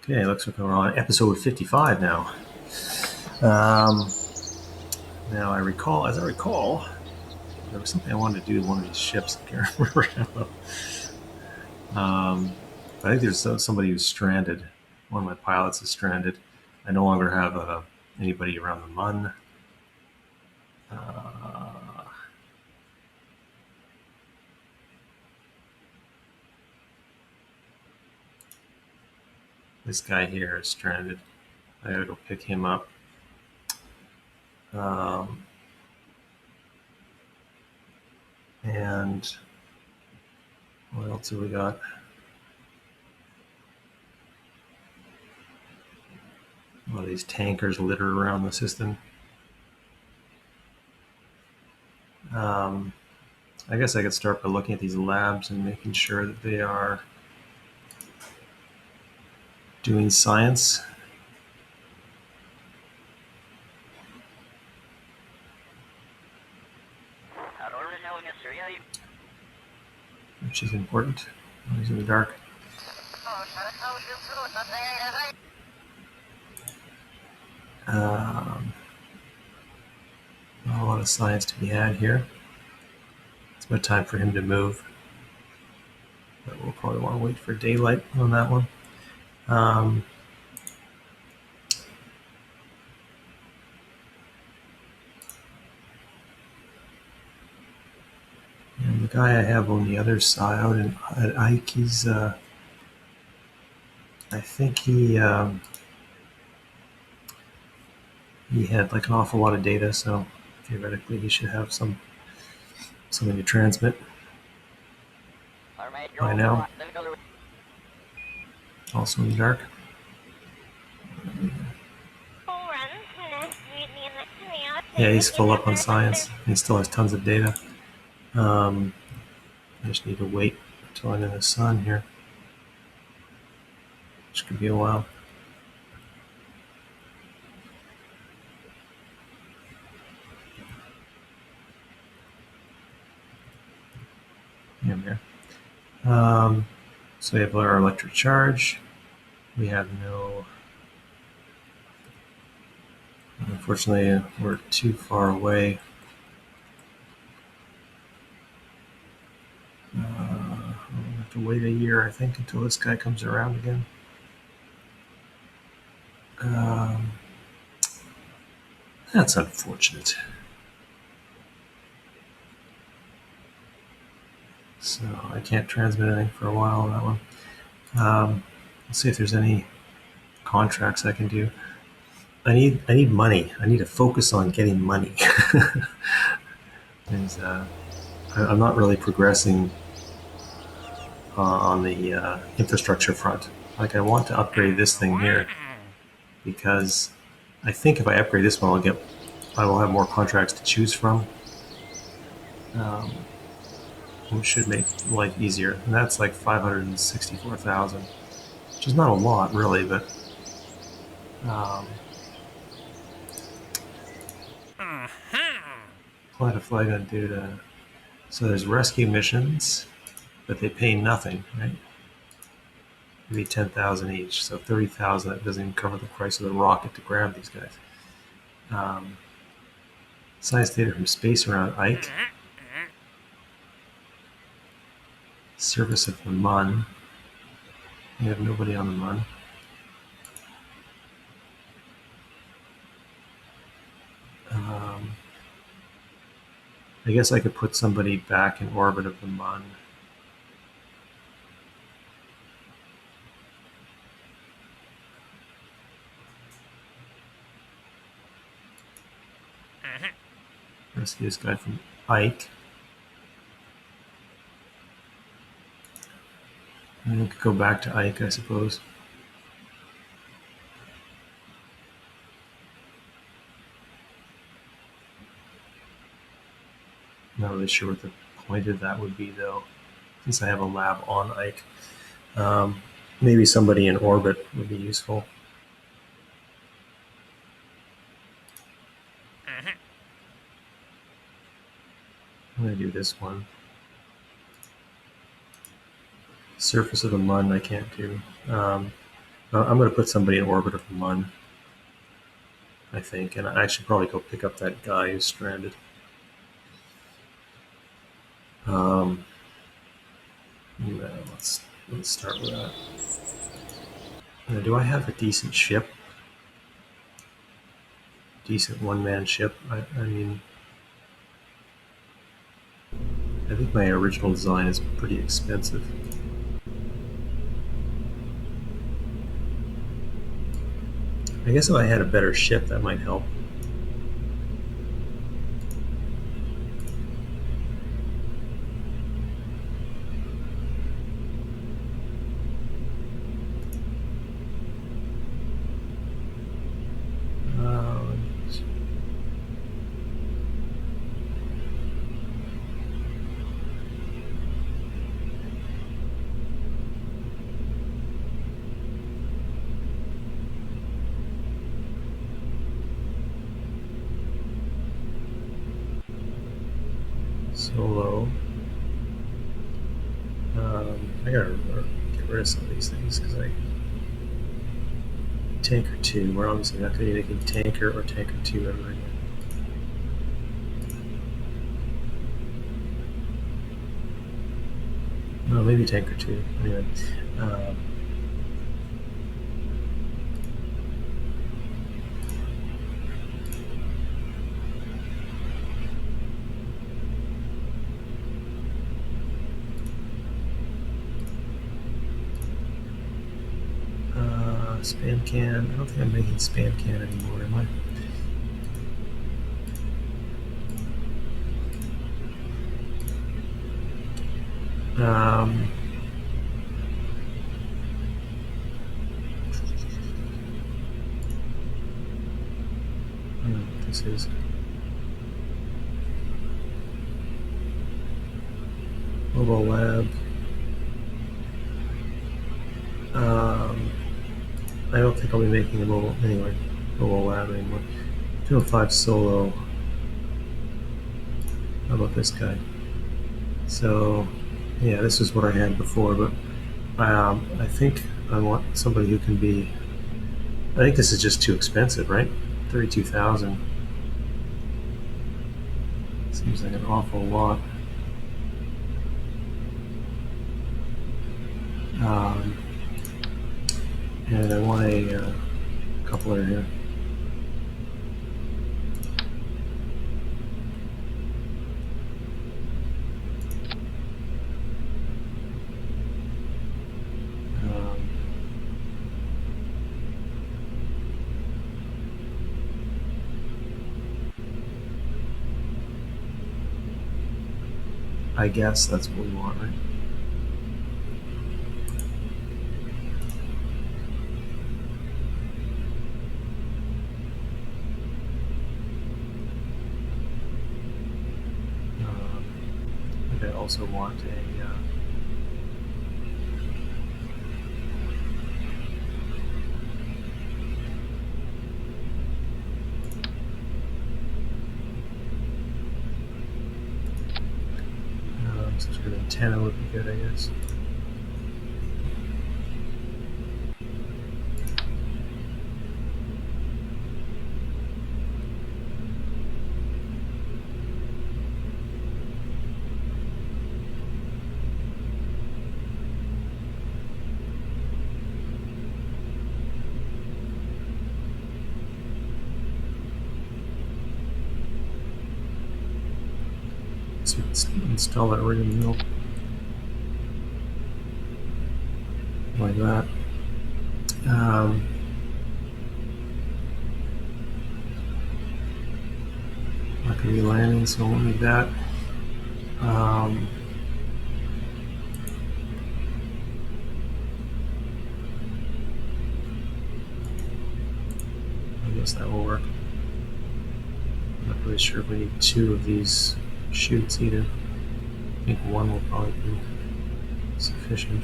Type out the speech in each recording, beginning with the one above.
Okay, looks like we're on episode 55 now. Now, as I recall, there was something I wanted to do to one of these ships. I can't remember now. But I think there's somebody who's stranded. One of my pilots is stranded. I no longer have anybody around the Mun. This guy here is stranded. I gotta go pick him up. And what else have we got? A lot of these tankers littered around the system. I guess I could start by looking at these labs and making sure that they are doing science. Which is important. He's in the dark. Not a lot of science to be had here. It's about time for him to move. But we'll probably want to wait for daylight on that one. And the guy I have on the other side, out at Ike, he's, I think he had like an awful lot of data, so theoretically he should have something to transmit by now. Also in the dark. Yeah, he's full up on science. He still has tons of data. I just need to wait until I'm in the sun here, which could be a while. Yeah, I'm there. So we have our electric charge. We have no. Unfortunately, we're too far away. We'll have to wait a year, I think, until this guy comes around again. That's unfortunate. So I can't transmit anything for a while on that one. Let's see if there's any contracts I can do. I need money. I need to focus on getting money. I'm not really progressing on the infrastructure front. Like, I want to upgrade this thing here because I think if I upgrade this one, I will have more contracts to choose from, which should make life easier. And that's like 564,000, which is not a lot really, but what if I gonna do to? So there's rescue missions, but they pay nothing, right? Maybe 10,000 each, so 30,000. That doesn't even cover the price of the rocket to grab these guys. Science data from space around Ike. Surface of the Mun. We have nobody on the Mun. I guess I could put somebody back in orbit of the Mun. Rescue this guy from Ike. And we could go back to Ike, I suppose. Not really sure what the point of that would be, though, since I have a lab on Ike. Maybe somebody in orbit would be useful. I'm going to do this one. Surface of the Mun I can't do. I'm going to put somebody in orbit of Mun, I think, and I should probably go pick up that guy who's stranded. Yeah, let's start with that. Now, do I have a decent ship? Decent one-man ship? I mean, I think my original design is pretty expensive. I guess if I had a better ship, that might help. Uh, Solo. I gotta get rid of some of these things because tanker 2. We're obviously not going to be making tanker or tanker 2 ever again. No, maybe tanker 2. Anyway. Spam can. I don't think I'm making spam can anymore, am I? This is mobile lab. I don't think I'll be making a mobile lab anymore. 205 solo. How about this guy? So, yeah, this is what I had before, but I think I want somebody who can be. I think this is just too expensive, right? 32,000 seems like an awful lot. And I want a coupler here. I guess that's what we want, right? I also want a some sort of antenna would be good, I guess. Let's install that right in the middle. Like that. Not going to be landing, so I won't need that. I guess that will work. I'm not really sure if we need 2 of these chutes either. I think 1 will probably be sufficient.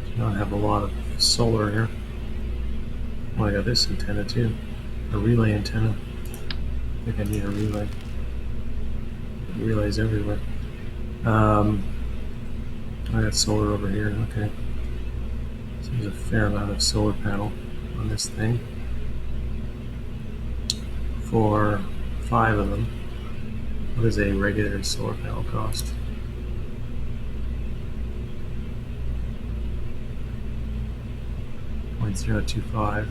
Do not have a lot of solar here. Oh, I got this antenna too. A relay antenna. I think I need a relay. Relays everywhere. I got solar over here. Okay. So there's a fair amount of solar panel on this thing. For 5 of them, what does a regular solar panel cost? $0.025.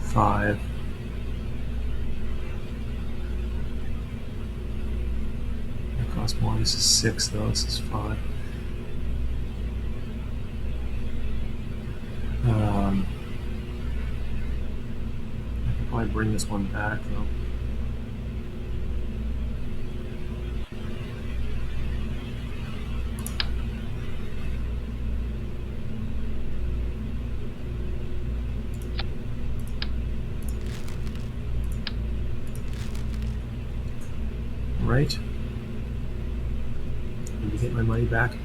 5. That costs more. This is 6 though. This is 5. I could probably bring this one back though. Right? Need to get my money back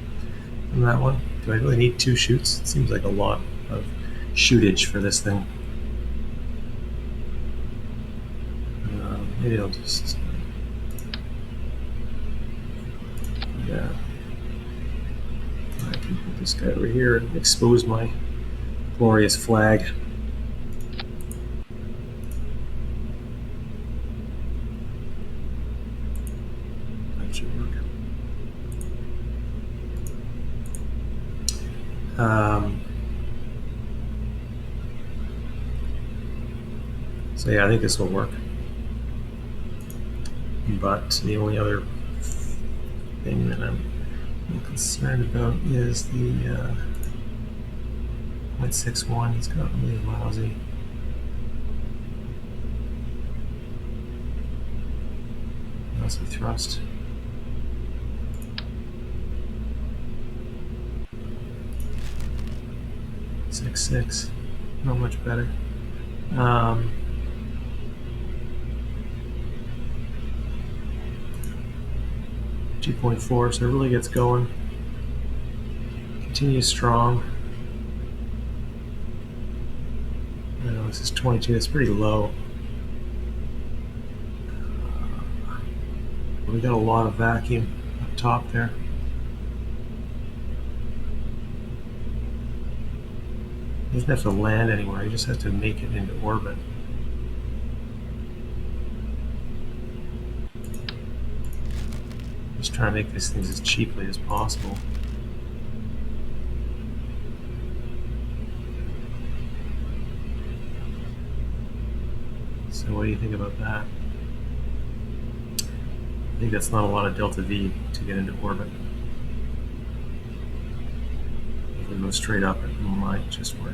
from that one. Do I really need 2 chutes? It seems like a lot of shootage for this thing. Maybe I'll just yeah. I can put this guy over here and expose my glorious flag. That should work. So yeah, I think this will work. But the only other thing that I'm concerned about is the 0.61. It's got really lousy. Lousy thrust. .66, not much better. 2.4, so it really gets going. Continues strong. This is 22. It's pretty low. We got a lot of vacuum up top there. He doesn't have to land anywhere. He just has to make it into orbit. Just trying to make these things as cheaply as possible. So what do you think about that? I think that's not a lot of delta V to get into orbit. If we go straight up, it might just work.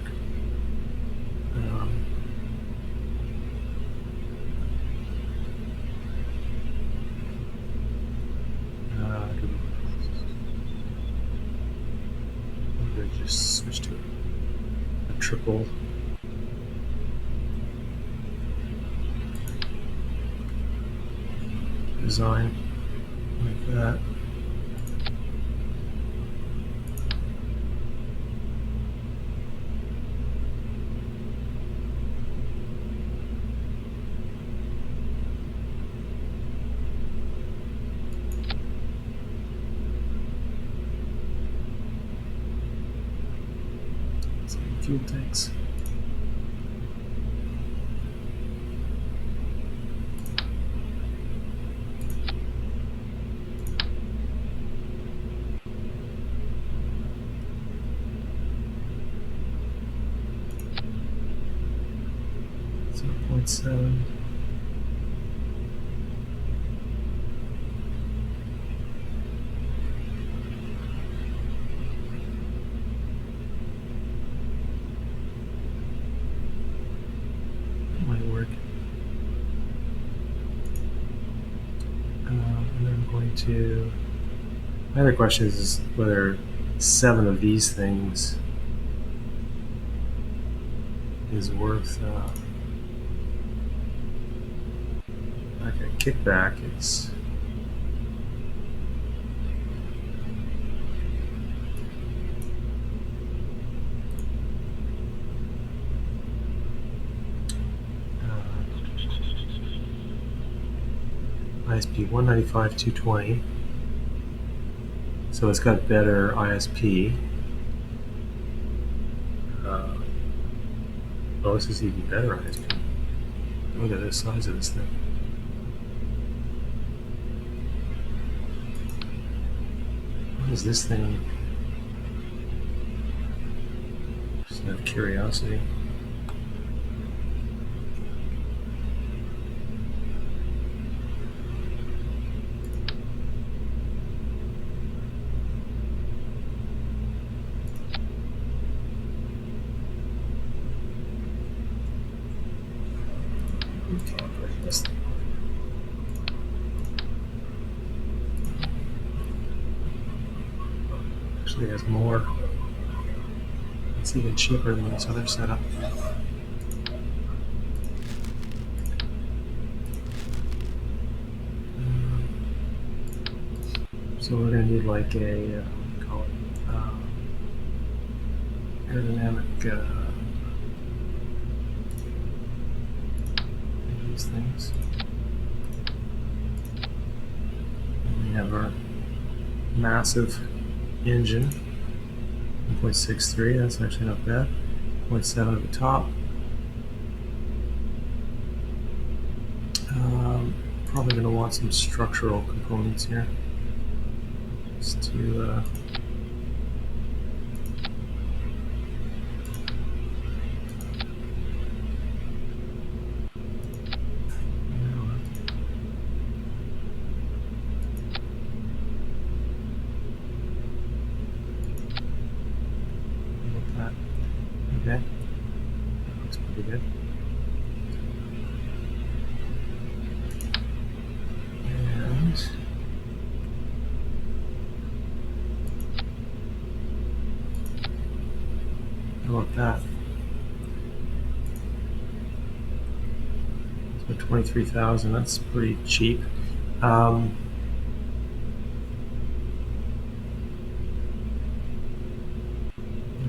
Just switch to a triple. Design like that. Fuel tanks. So 0.7. To my other question is whether 7 of these things is worth like a kickback. It's ISP 195 220. So it's got better ISP. Oh, this is even better ISP. Look at the size of this thing. What is this thing? Just out of curiosity. This thing. Actually has more. It's even cheaper than this other setup. So we're going to need like a, what do you call it, aerodynamic, these things. And we have our massive engine, 1.63, that's actually not bad. 0.7 at the top. Probably going to want some structural components here. Just to that. Okay, that looks pretty good. And how about that? So 23,000. That's pretty cheap. I don't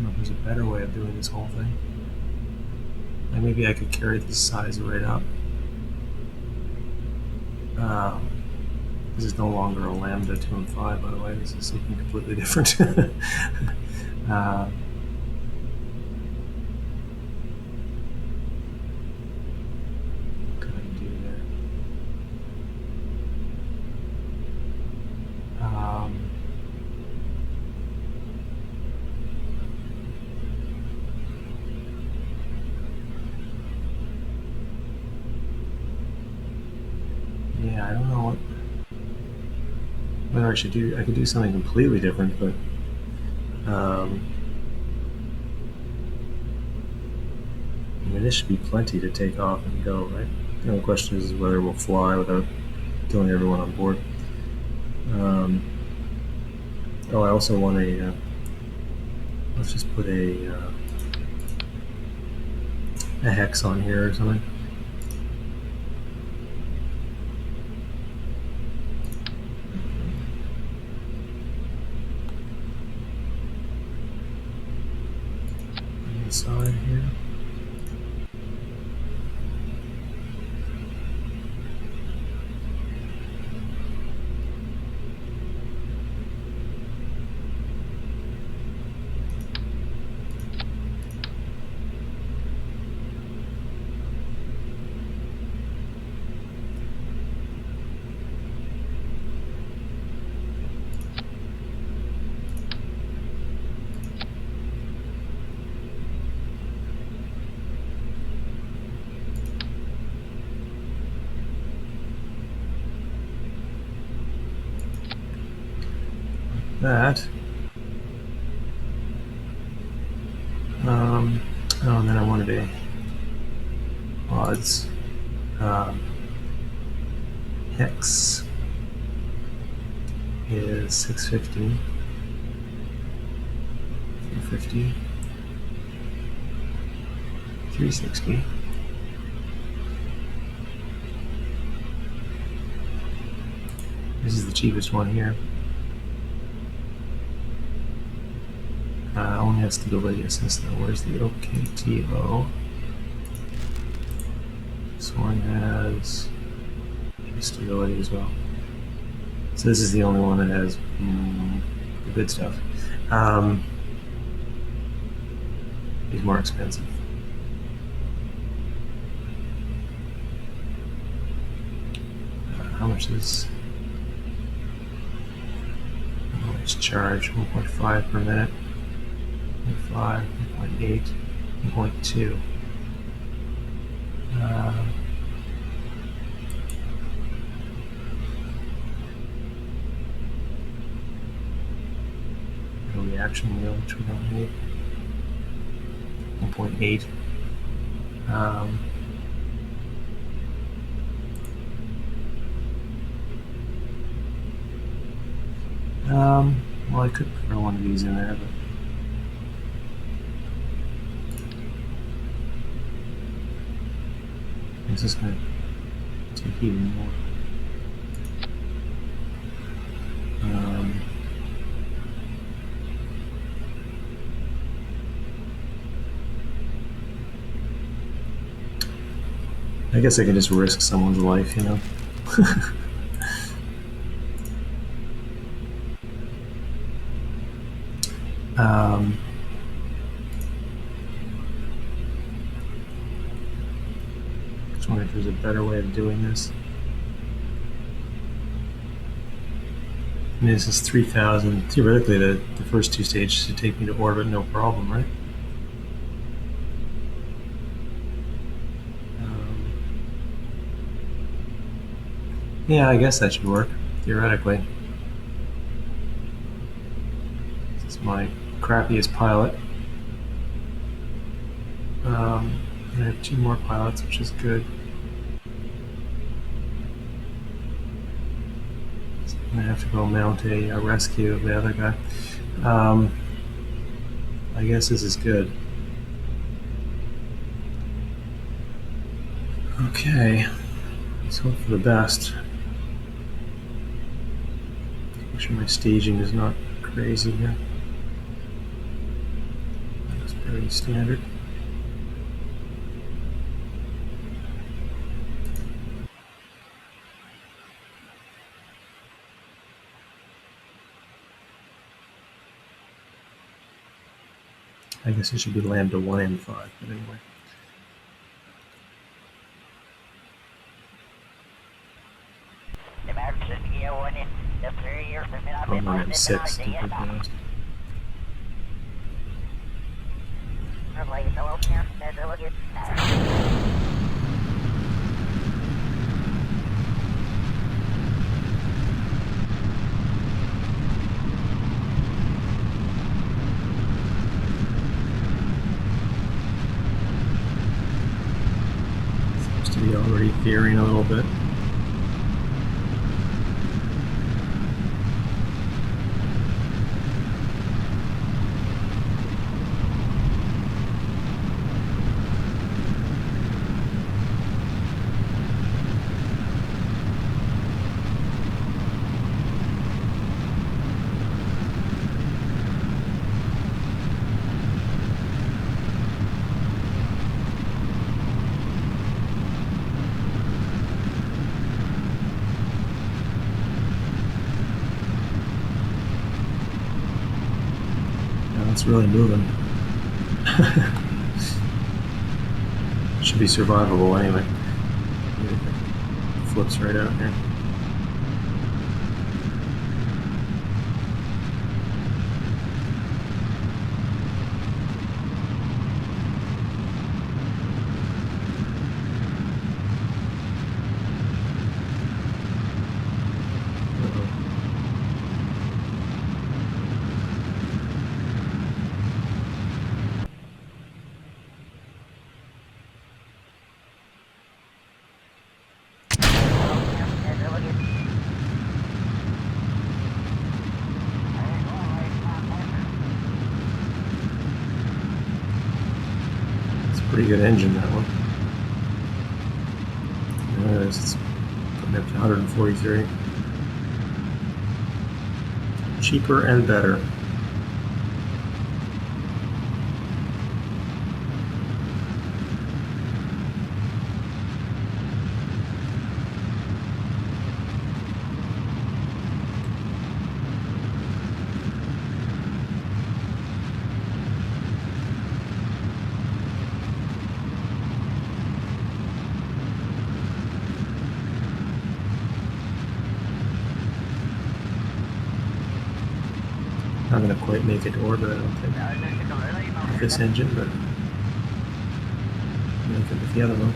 know if there's a better way of doing this whole thing. Like maybe I could carry the size right up. This is no longer a Lambda 215, by the way. This is something completely different. What can I do there? Yeah, I don't know whether I should do. I could do something completely different, but I mean, this should be plenty to take off and go, right? The only question is whether we'll fly without killing everyone on board. Oh, I also want a. Let's just put a hex on here or something. Inside here. That. Oh, and then I wanted a odds hex is 650, 350, 360. This is the cheapest one here. Only has stability assist though. Where's the OKTO? This one has stability as well. So this is the only one that has the good stuff. He's more expensive. How much is charge? 1.5 per minute. 1.5, 1.8, 1.2. Reaction wheel, which we don't need. 1.8. Well, I could throw one of these in there, but it's just going to take even more. I guess I can just risk someone's life, you know. Just wonder if there's a better way of doing this. I mean, this is 3,000. Theoretically, the first two stages should take me to orbit, no problem, right? Yeah, I guess that should work, theoretically. This is my crappiest pilot. I have 2 more pilots, which is good. So I'm going to have to go mount a rescue of the other guy. I guess this is good. Okay, let's hope for the best. Make sure my staging is not crazy here. That's pretty standard. I guess it should be lambda 1 and 5, but anyway. I'm on 6 to be honest. Seems to be already veering a little bit. It's really moving. Should be survivable anyway. It flips right out here. Pretty good engine, that one. There it is. It's putting up to 143. Cheaper and better. Not going to quite make it to orbit, I don't think, with this engine, but make it with the other one.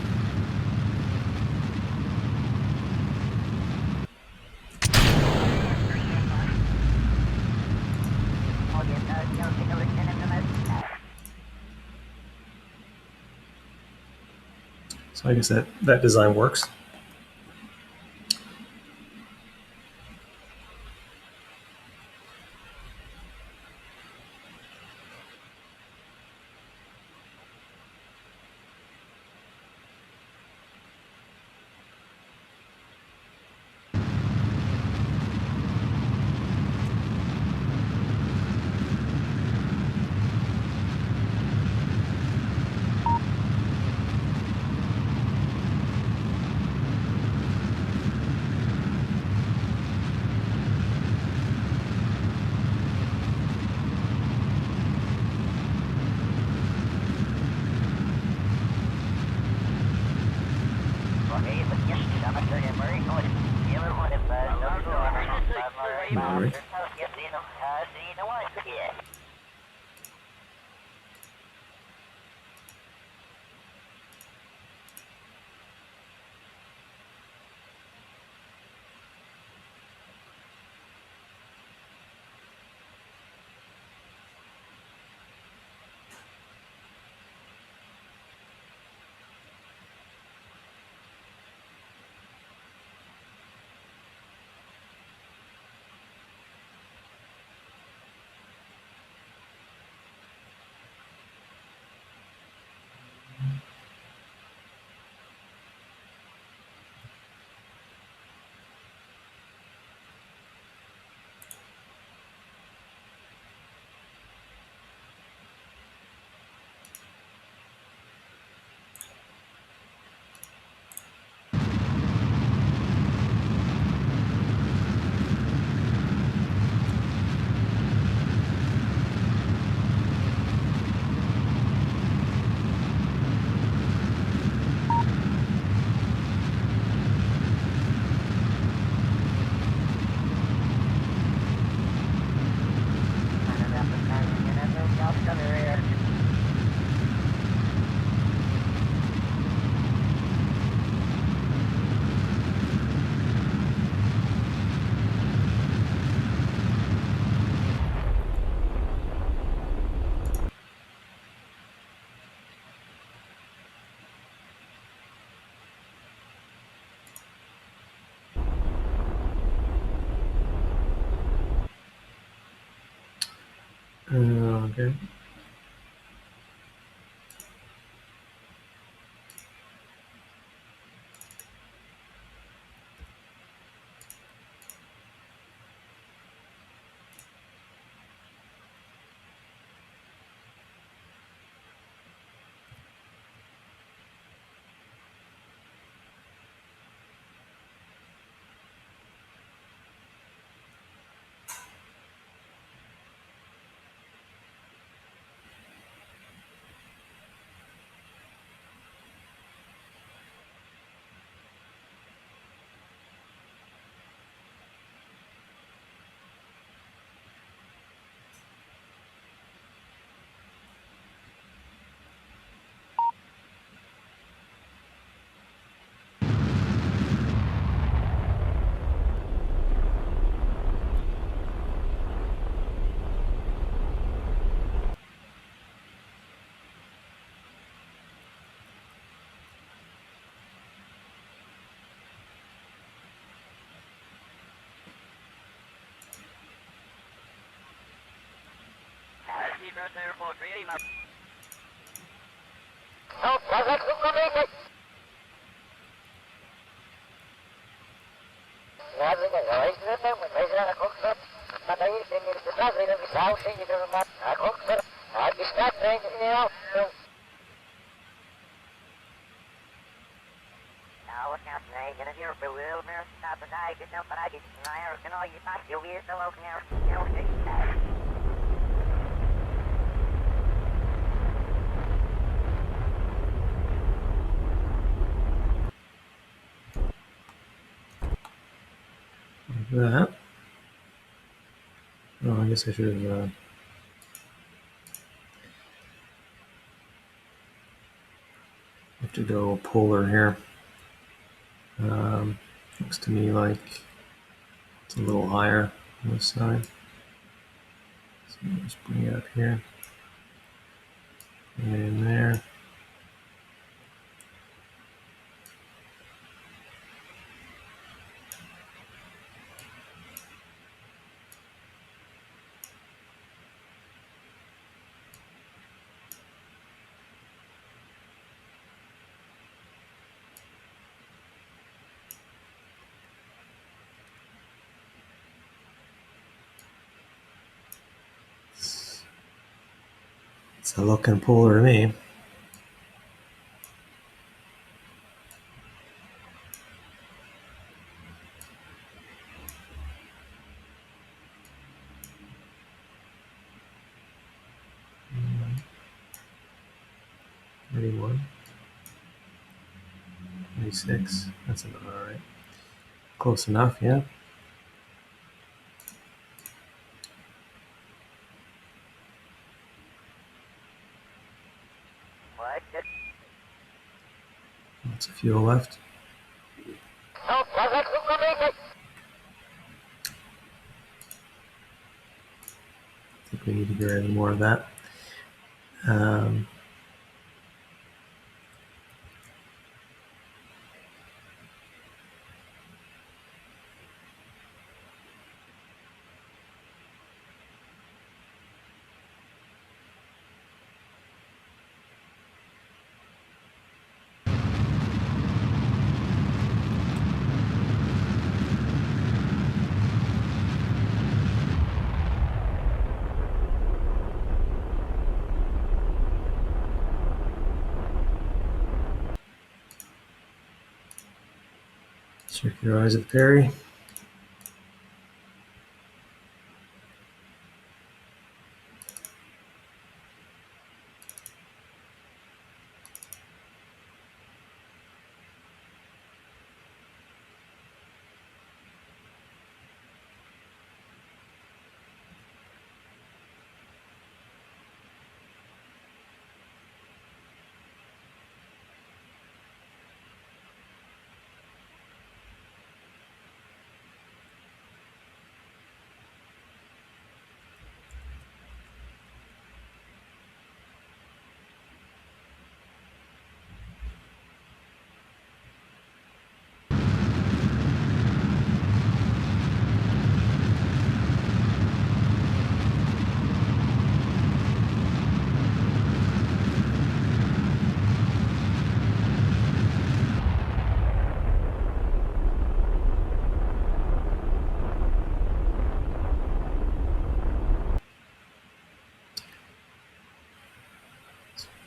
So I guess that design works. All right. Okay. Like that. Oh, I guess I should have to go polar here. Looks to me like it's a little higher on this side. So let's bring it up here. Bring it in there. It's a looking polar to me. One, 26. That's about all right. Close enough, yeah. Lots of fuel left. I think we need to get rid of more of that. Circular eyes of Perry.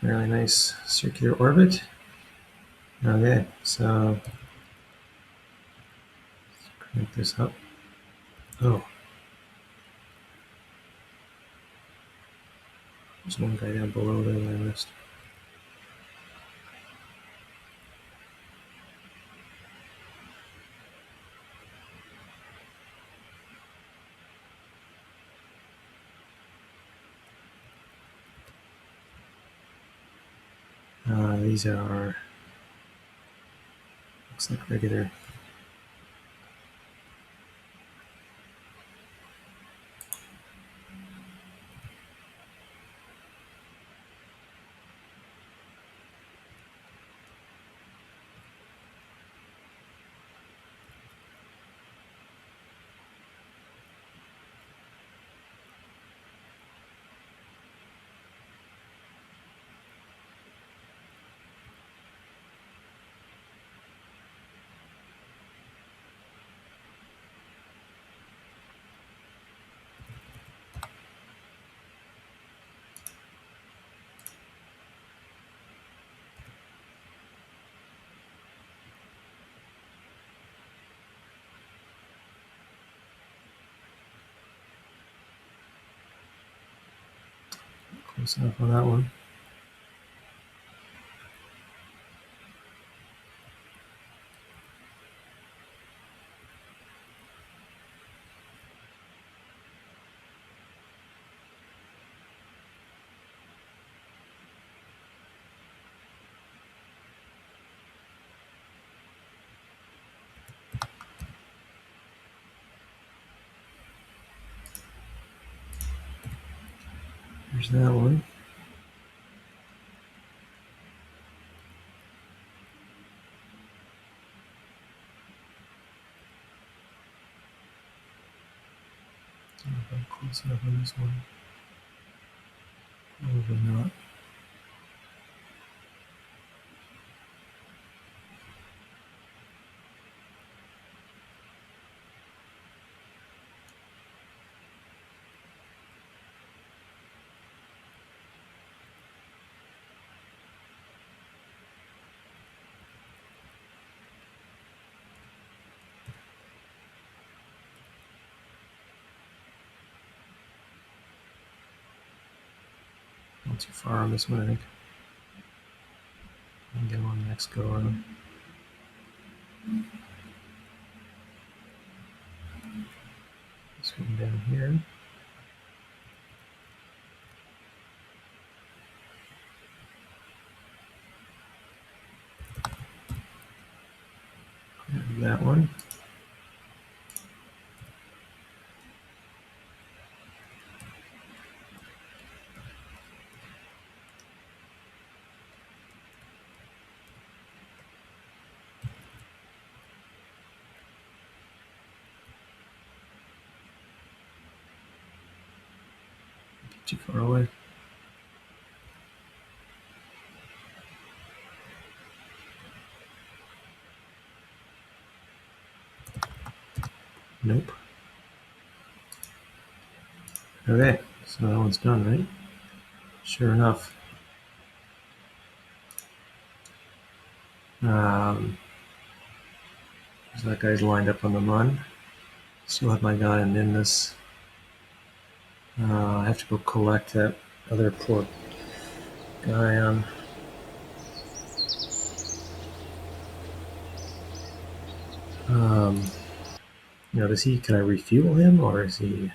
Really nice circular orbit. Okay, so let's crank this up. Oh, there's one guy down below there that I missed. These are, looks like regular. Close enough on that one. There's that one. I don't know if I'm close enough on this one. Probably not. Not too far on this one, I think. I can get him on the next go around. This one down here. And that one. Too far away. Nope. Okay, so that one's done, right? Sure enough. So that guy's lined up on the run. Still have my guy in Nimnus. I have to go collect that other poor guy on. Does he? Can I refuel him, or is he?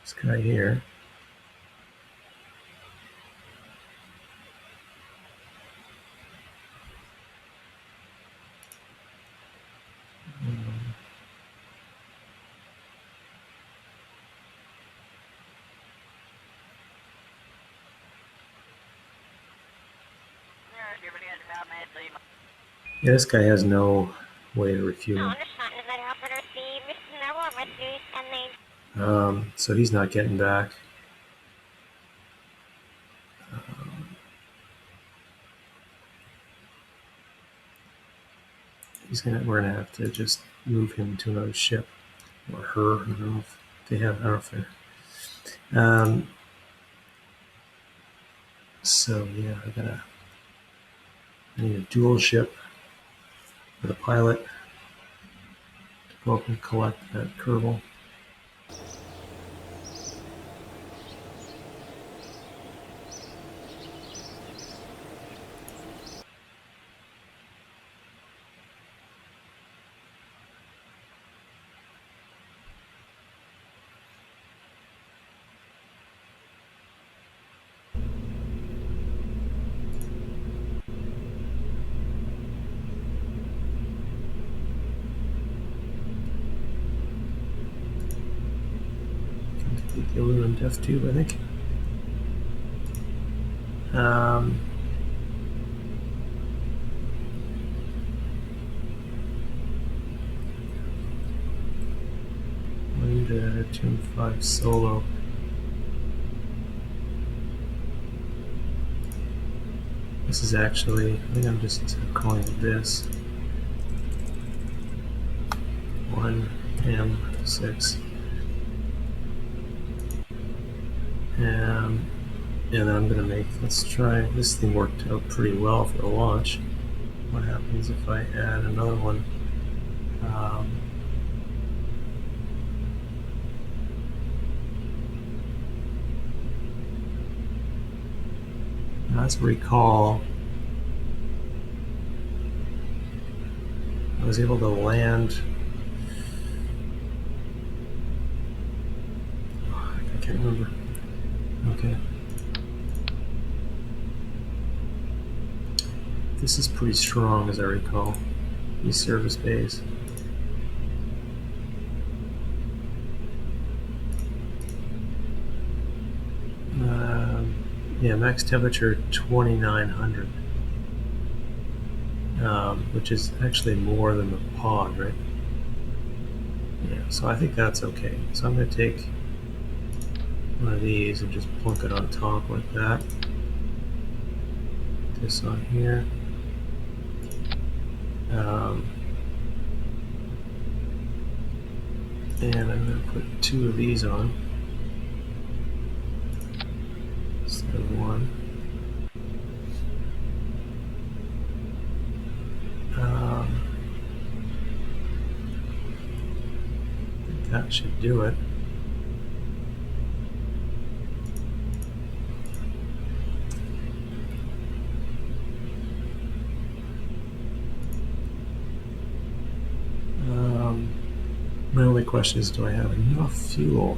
This guy here. Yeah, this guy has no way to refuel. So he's not getting back. We're gonna have to just move him to another ship, or her. I don't know if they have. I don't know if they're. So yeah, I need a dual ship with a pilot to go up and collect that Kerbal. The aluminum death tube, I think. Tune 5 solo. This is actually, I think I'm just calling it this. 1M6. And then I'm going to let's try, this thing worked out pretty well for the launch. What happens if I add another one? As recall, I was able to land. I can't remember. Okay. This is pretty strong, as I recall. These service bays. Yeah, max temperature 2900, which is actually more than the pod, right? Yeah, so I think that's okay. So I'm going to take one of these and just plunk it on top like that. This on here. And I'm going to put 2 of these on instead of 1. I think that should do it. My only question is, do I have enough fuel?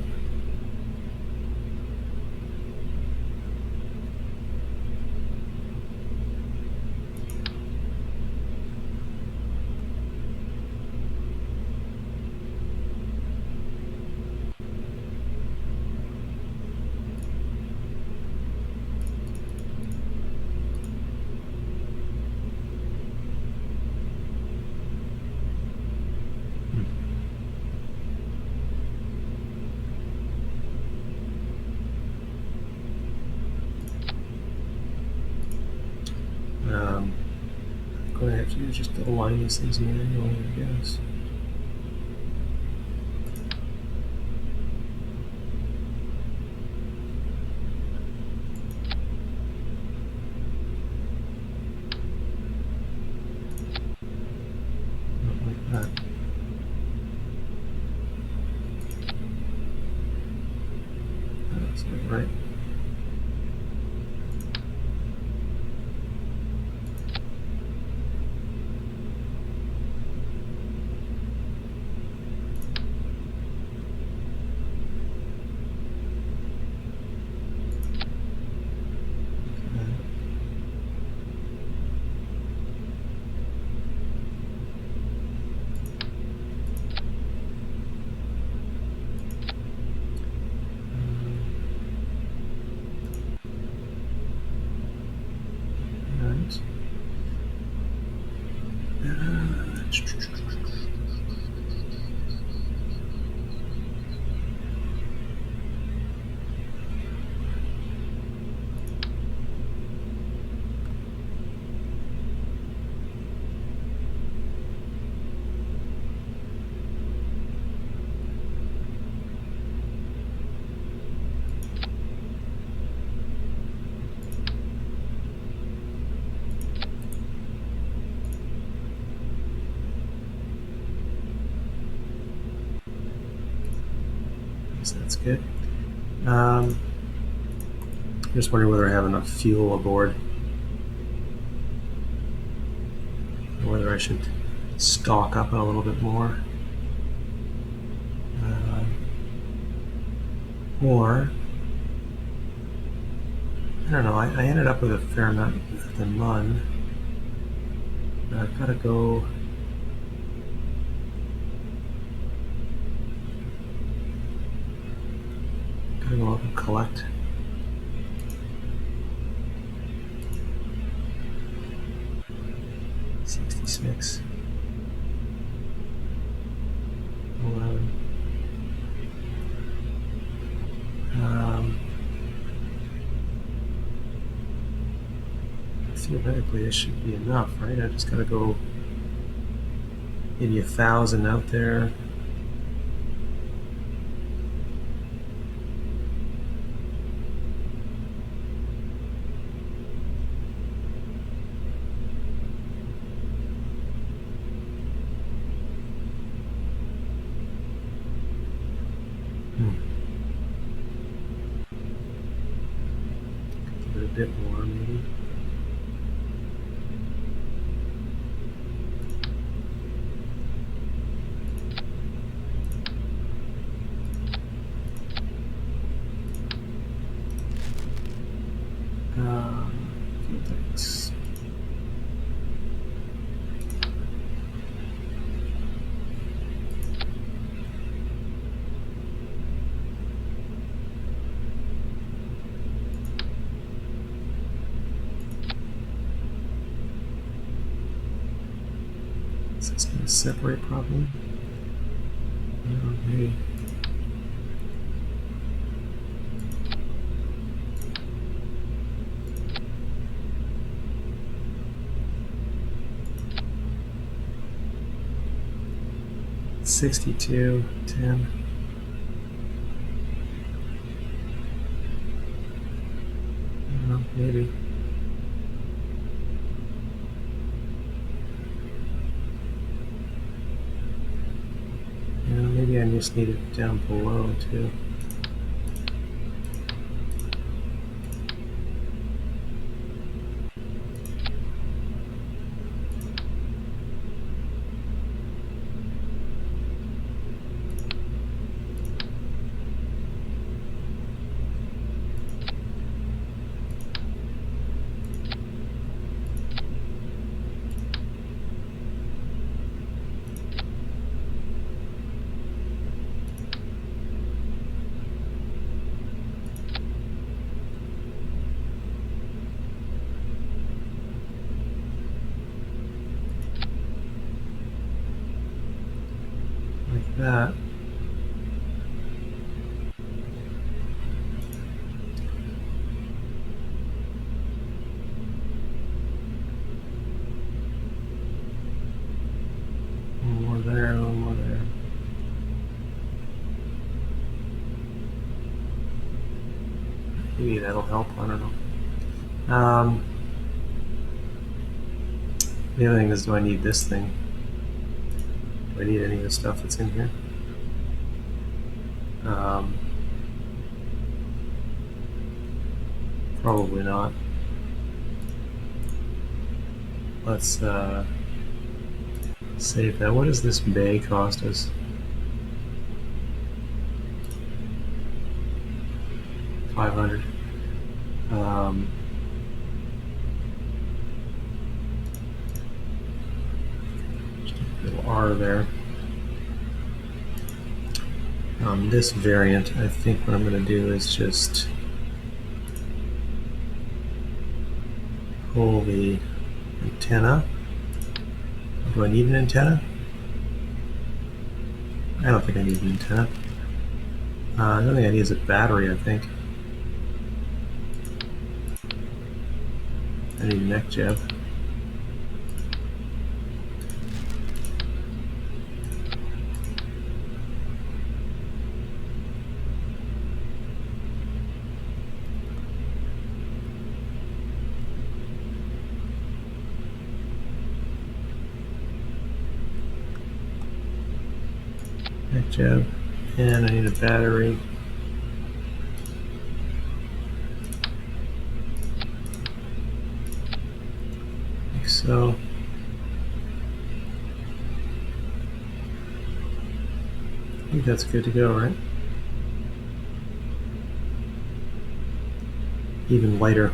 I'm going to have to just align these things manually, I guess. Not like that. That's it, right? So that's good. I'm just wondering whether I have enough fuel aboard, or whether I should stock up a little bit more. Or, I don't know, I ended up with a fair amount of the MUN. I've got to go. Gotta go up and collect. $66. 11. Theoretically, it should be enough, right? I just gotta go maybe 1,000 out there. Give it a bit more, maybe. Thanks. Is this going to separate properly? No, maybe. $62, $10. Maybe. Yeah, maybe I just need it down below too. Like that. A little more there, a little more there. Maybe that'll help, I don't know. The other thing is, do I need this thing? Do I need any of the stuff that's in here? Probably not. Let's save that. What does this bay cost us? $500. Just a little R there. On this variant, I think what I'm going to do is just pull the antenna. Do I need an antenna? I don't think I need an antenna. The only thing I need is a battery, I think. I need a mechjeb. Mechjeb, and I need a battery. Like so. I think that's good to go, right? Even lighter.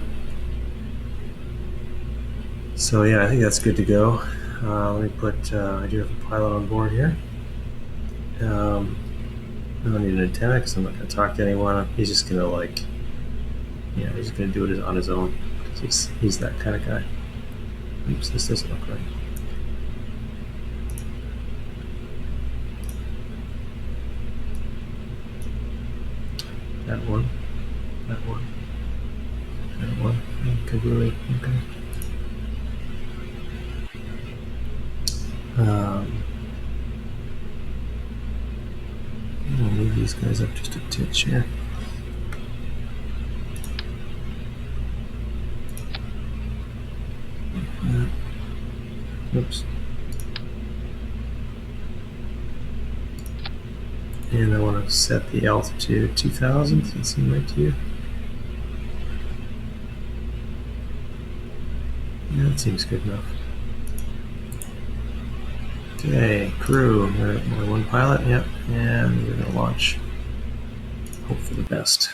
So yeah, I think that's good to go. Let me put, I do have a pilot on board here. I don't need an antenna because I'm not going to talk to anyone. He's just going to like, yeah, he's going to do it on his own. He's that kind of guy. Oops, this doesn't look right. That one, that one, that one. Could really, okay. I'll move these guys up just a titch here. Oops. And I want to set the altitude 2000. Does that seem right to you? Yeah, that seems good enough. Okay, crew. We're at one pilot, yep, and we're going to launch. Hope for the best.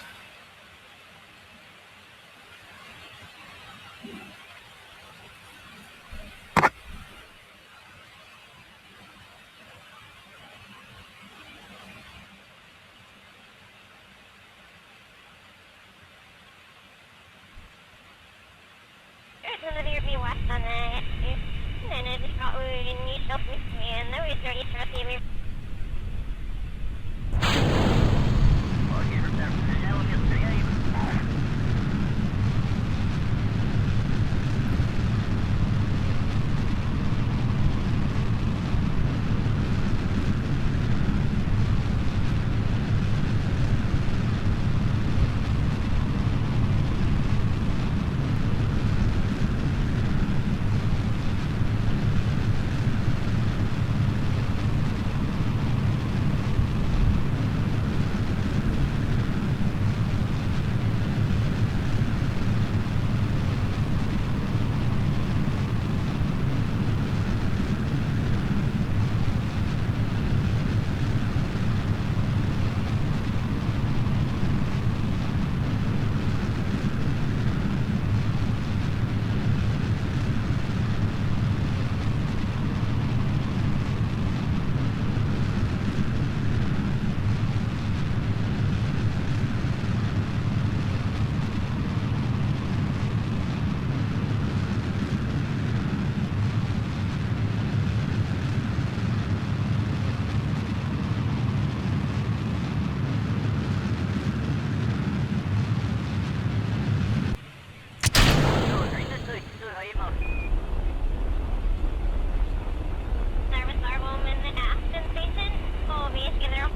There's another me watch on that. and it's probably new stuff and there is very interesting. Service our woman in the Aston station. Oh, we is gonna.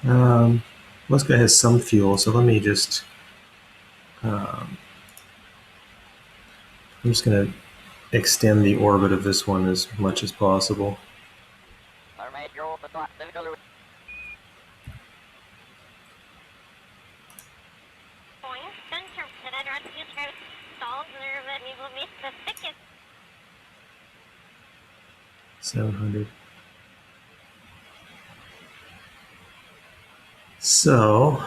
This guy has some fuel, so let me just. I'm just going to extend the orbit of this one as much as possible. Stalls there that will be the thickest. 700. So,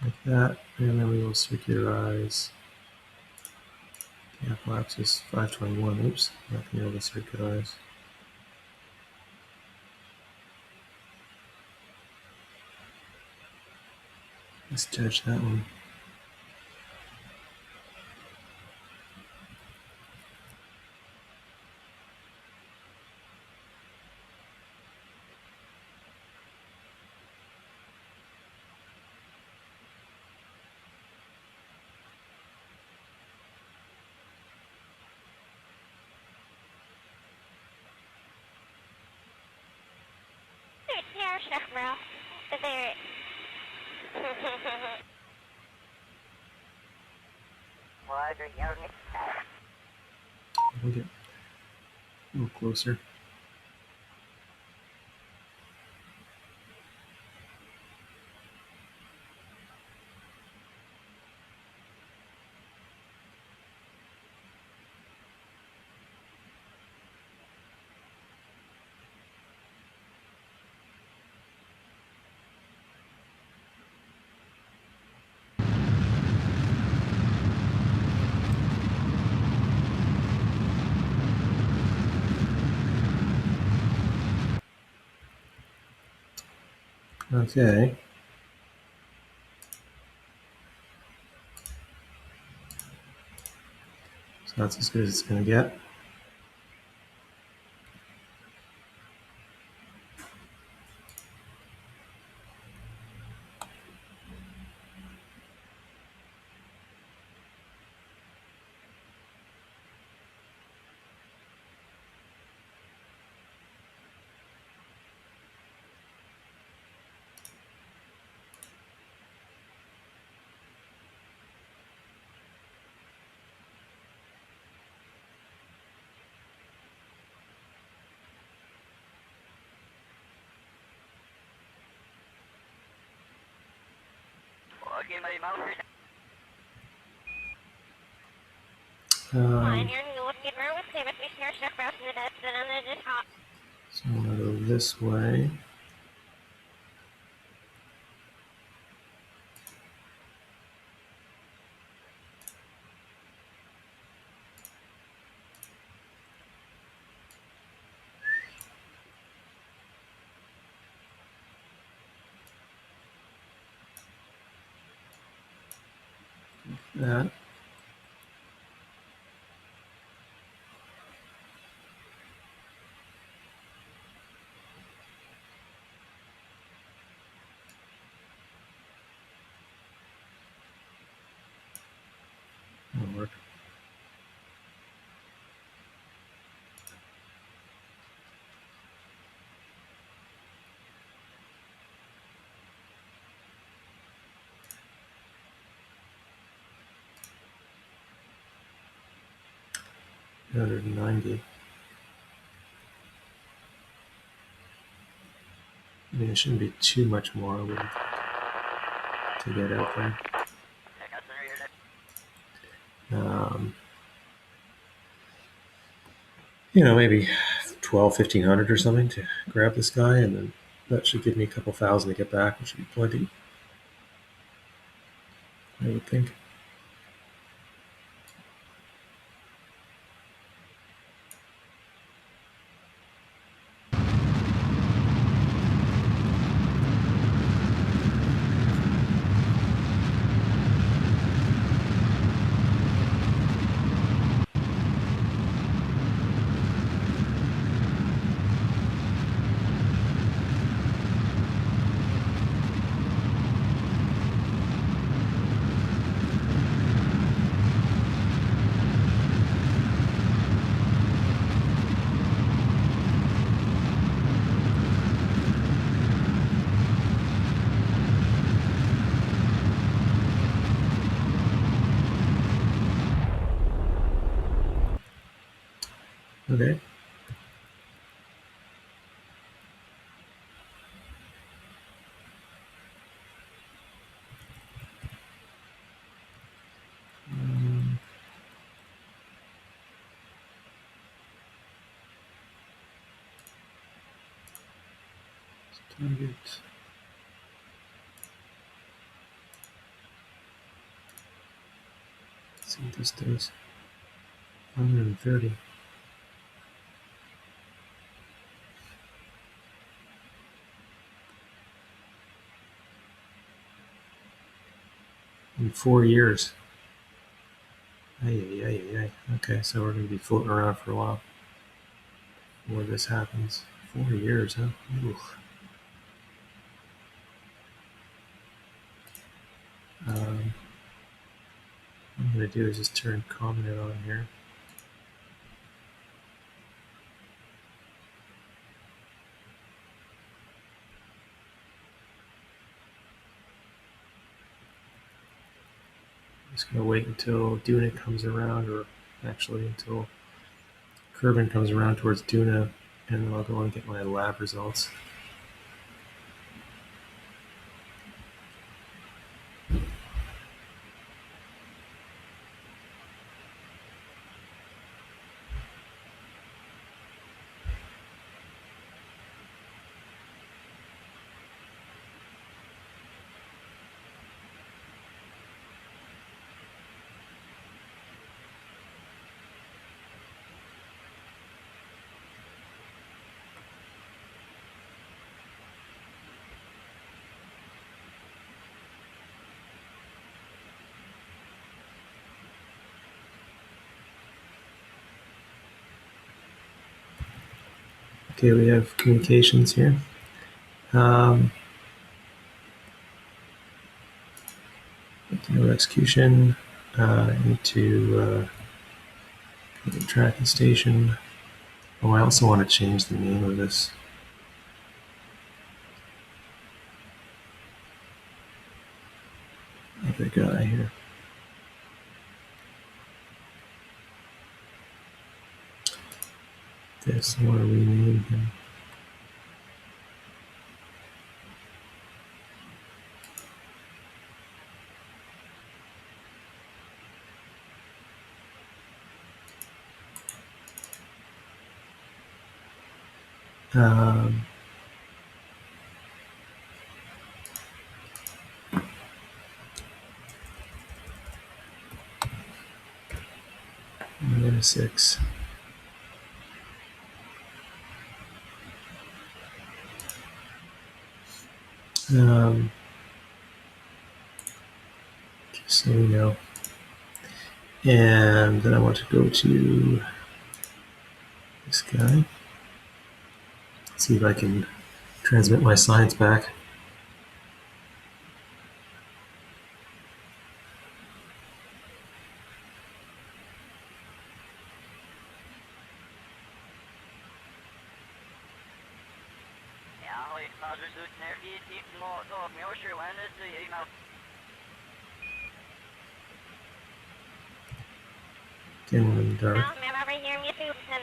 like that, and then we will circularize. Gap lapse is 521. Oops, not going to be able to circularize. Let's judge that one. Bro. There. We'll get a little closer. Okay. So that's as good as it's going to get. So I'm going to go this way. That. 390. I mean, it shouldn't be too much more, I wouldn't, to get out there. Maybe 12, 1500 or something to grab this guy, and then that should give me a couple thousand to get back, which should be plenty, I would think. Okay. Target. Let's see what this does. 130. In 4 years. Okay, so we're going to be floating around for a while before this happens. 4 years, huh? Ooh. What I'm going to do is just turn comment on here. I'm just going to wait until Duna comes around, or actually until Kerbin comes around towards Duna, and then I'll go and get my lab results. Okay, we have communications here. No execution. I need to go to tracking station. Oh, I also want to change the name of this. Other guy here. This, I want to rename him. -6. Just so you know. And then I want to go to this guy. See if I can transmit my science back. Again, we're in the dark. I'm over here. med fusen.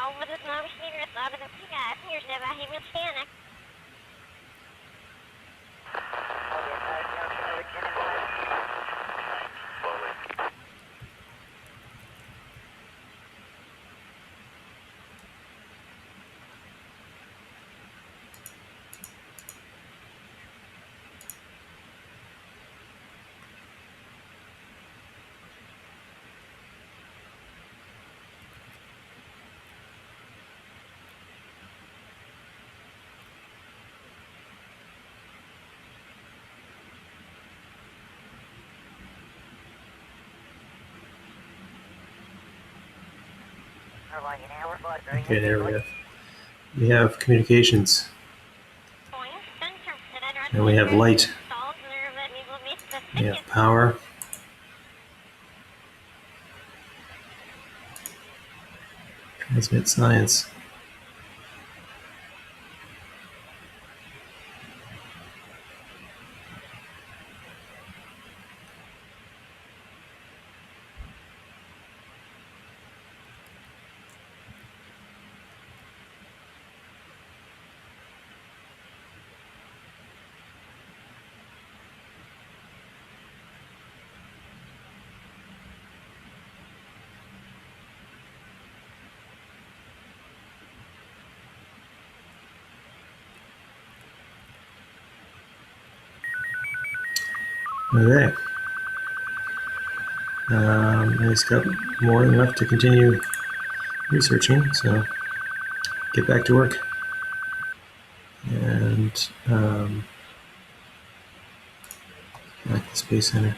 Av det snarare av den tiga. Here's the he will stand. Okay, there we go. We have communications. And we have light. We have power. Transmit science. Okay. I just got more than enough to continue researching, so get back to work. And back to the Space Center.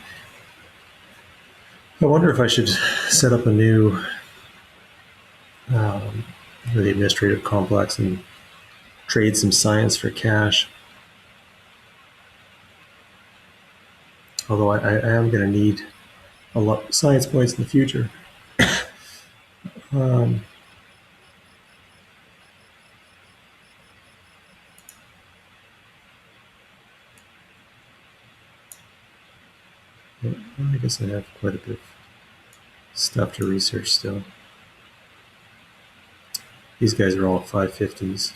I wonder if I should set up a new the administrative complex and trade some science for cash. Although I am going to need a lot of science points in the future. I guess I have quite a bit of stuff to research still. These guys are all 550s.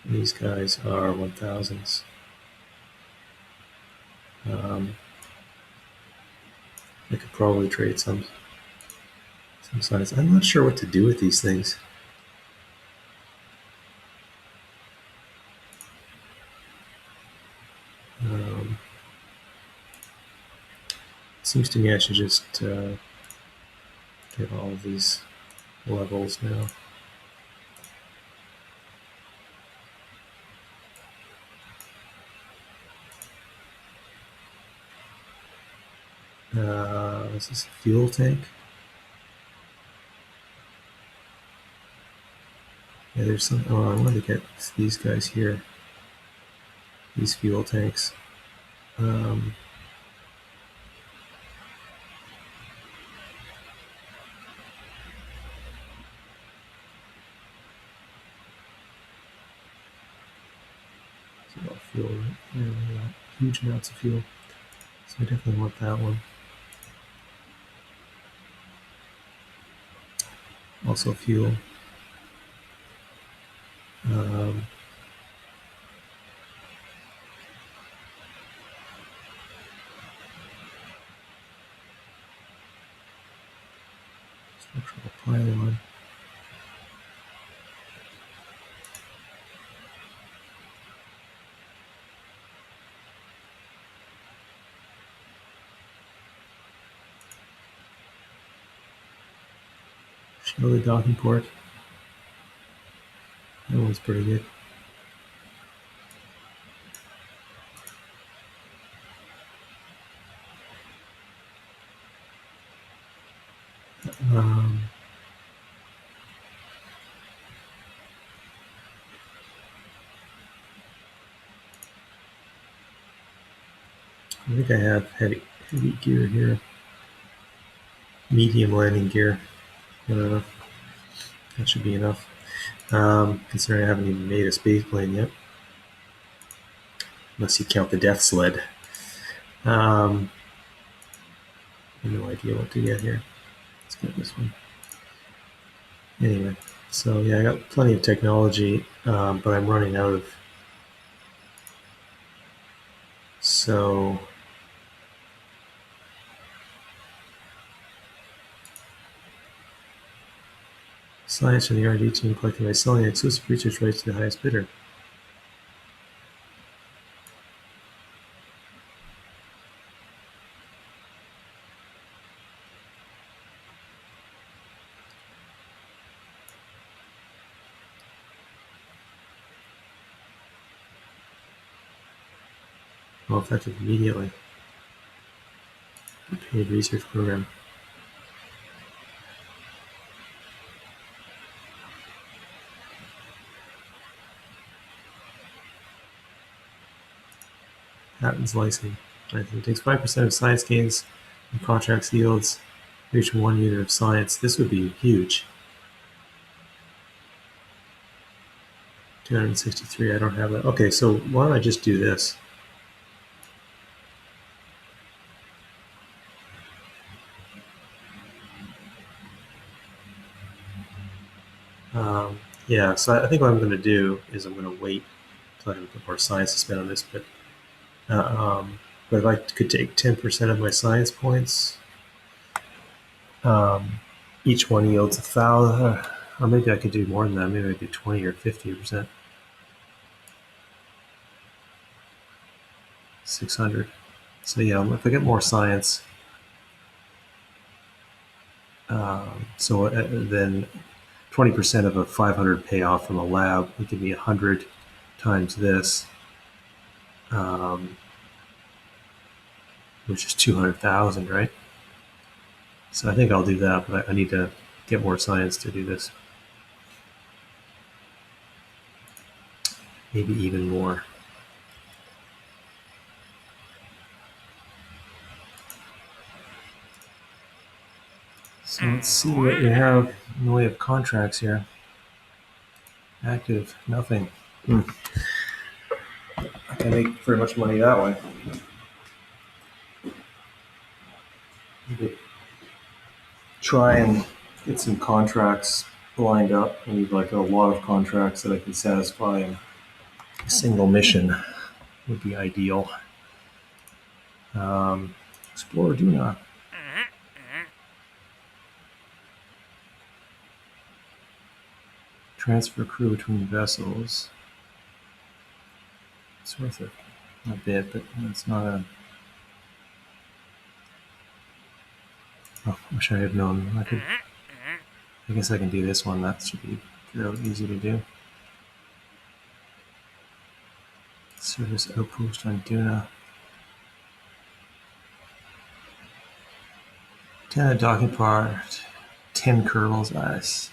And these guys are 1000s. I could probably trade some science. I'm not sure what to do with these things. Seems to me I should just get all of these levels now. Is this a fuel tank? Yeah, there's some. Oh, I wanted to get these guys here. These fuel tanks. Fuel, right? Huge amounts of fuel. So I definitely want that one. Also fuel. Structural pylon. Show the docking port. That one's pretty good. I think I have heavy gear here. Medium landing gear. I don't know. That should be enough. Considering I haven't even made a space plane yet. Unless you count the death sled. I have no idea what to get here. Let's get this one. Anyway, so yeah, I got plenty of technology, but I'm running out of. So science from the R&D team collecting by selling exclusive research rights to the highest bidder. Well, effective immediately. Paid research program. Patents licensing. It takes 5% of science gains and contracts yields reach 1 unit of science. This would be huge. 263. I don't have that. Okay, so why don't I just do this? Yeah, so I think what I'm going to do is I'm going to wait until I have a bit more science to spend on this. But if I could take 10% of my science points, um, each one yields 1,000, or maybe I could do more than that. Maybe I could do 20 or 50%. 600. So yeah, if I get more science, then 20% of a 500 payoff from a lab would give me 100 times this, um, which is 200,000, right? So I think I'll do that, but I need to get more science to do this. Maybe even more. So let's see what we have in the way of contracts here. Active, nothing. I can't make very much money that way. Maybe try and get some contracts lined up. I need like a lot of contracts that I can satisfy in a single mission would be ideal. Explore Duna. Transfer crew between vessels. It's worth it. A bit, but it's not a. Oh, wish I had known. I guess I can do this one. That should be fairly easy to do. Service outpost on Duna. 10 docking part. 10 Kerbals.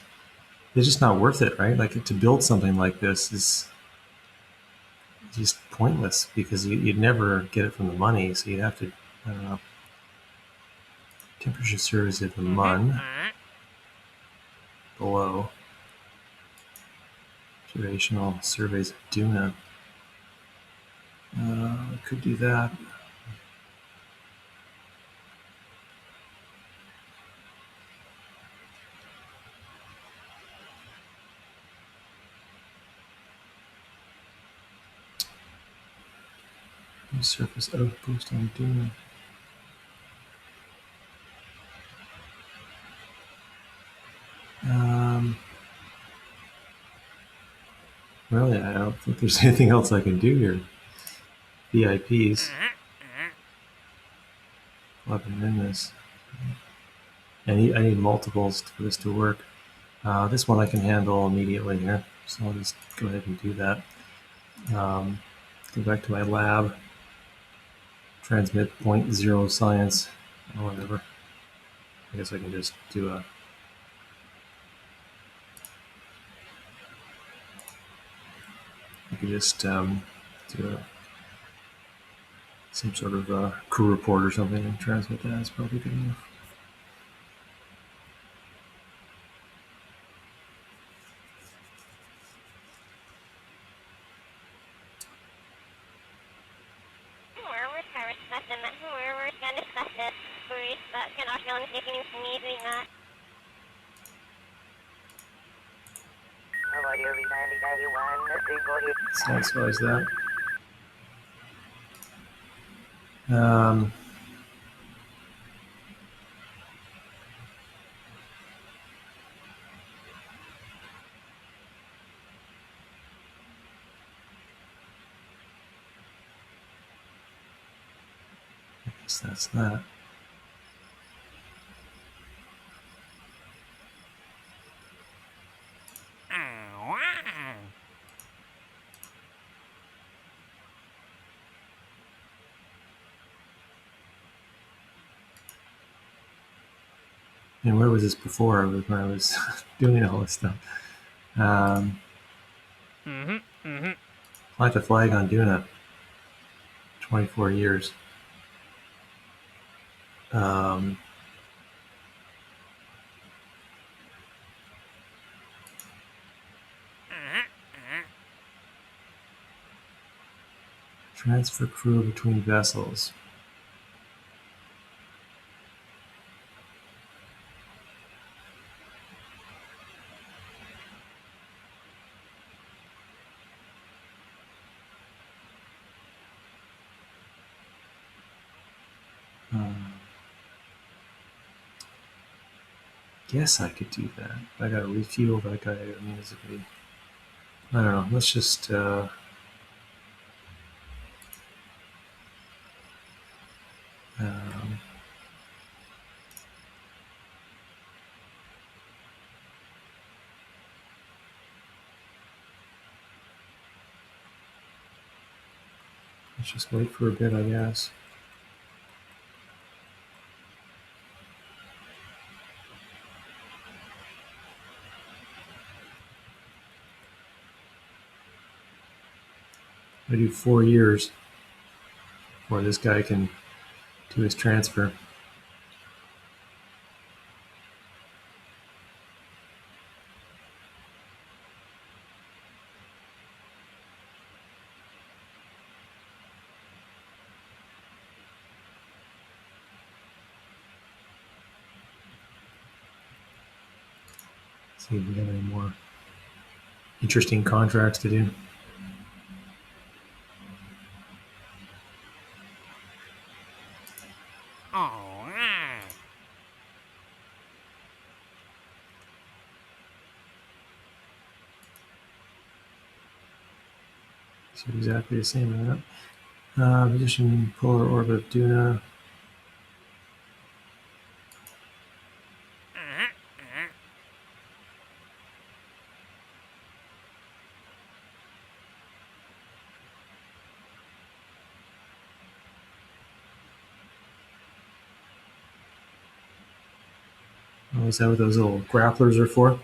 It's just not worth it, right? Like to build something like this is just pointless because you'd never get it from the money. So you'd have to, I don't know. Temperature surveys of the Mun below. Observational surveys of Duna. Could do that. New surface outpost on Duna. Really, I don't think there's anything else I can do here. VIPs. Plug them in this. I need multiples for this to work. This one I can handle immediately here, so I'll just go ahead and do that. Go back to my lab. Transmit 0.0 science, or whatever. I guess I can just do a. I could just do some sort of crew report or something and transmit that. It's probably good enough. We're going to discuss this. We're going to doing that. Satisfies that. Um, I guess that's that. And where was this before when I was doing all this stuff? Plant the flag on Duna. 24 years. Um, transfer crew between vessels. Guess I could do that. I gotta refuel that guy. I mean, I don't know. Let's just. Um, let's just wait for a bit, I guess. I do 4 years before this guy can do his transfer. See if we have any more interesting contracts to do. So exactly the same amount. Position polar orbit of Duna. Oh, is that what those little grapplers are for?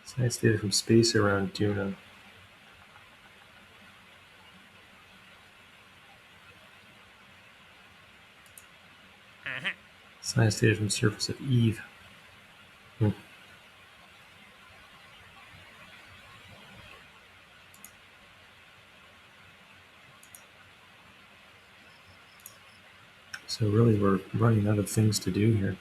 Science data from space around Duna. Science data from surface of Eve. So really, we're running out of things to do here.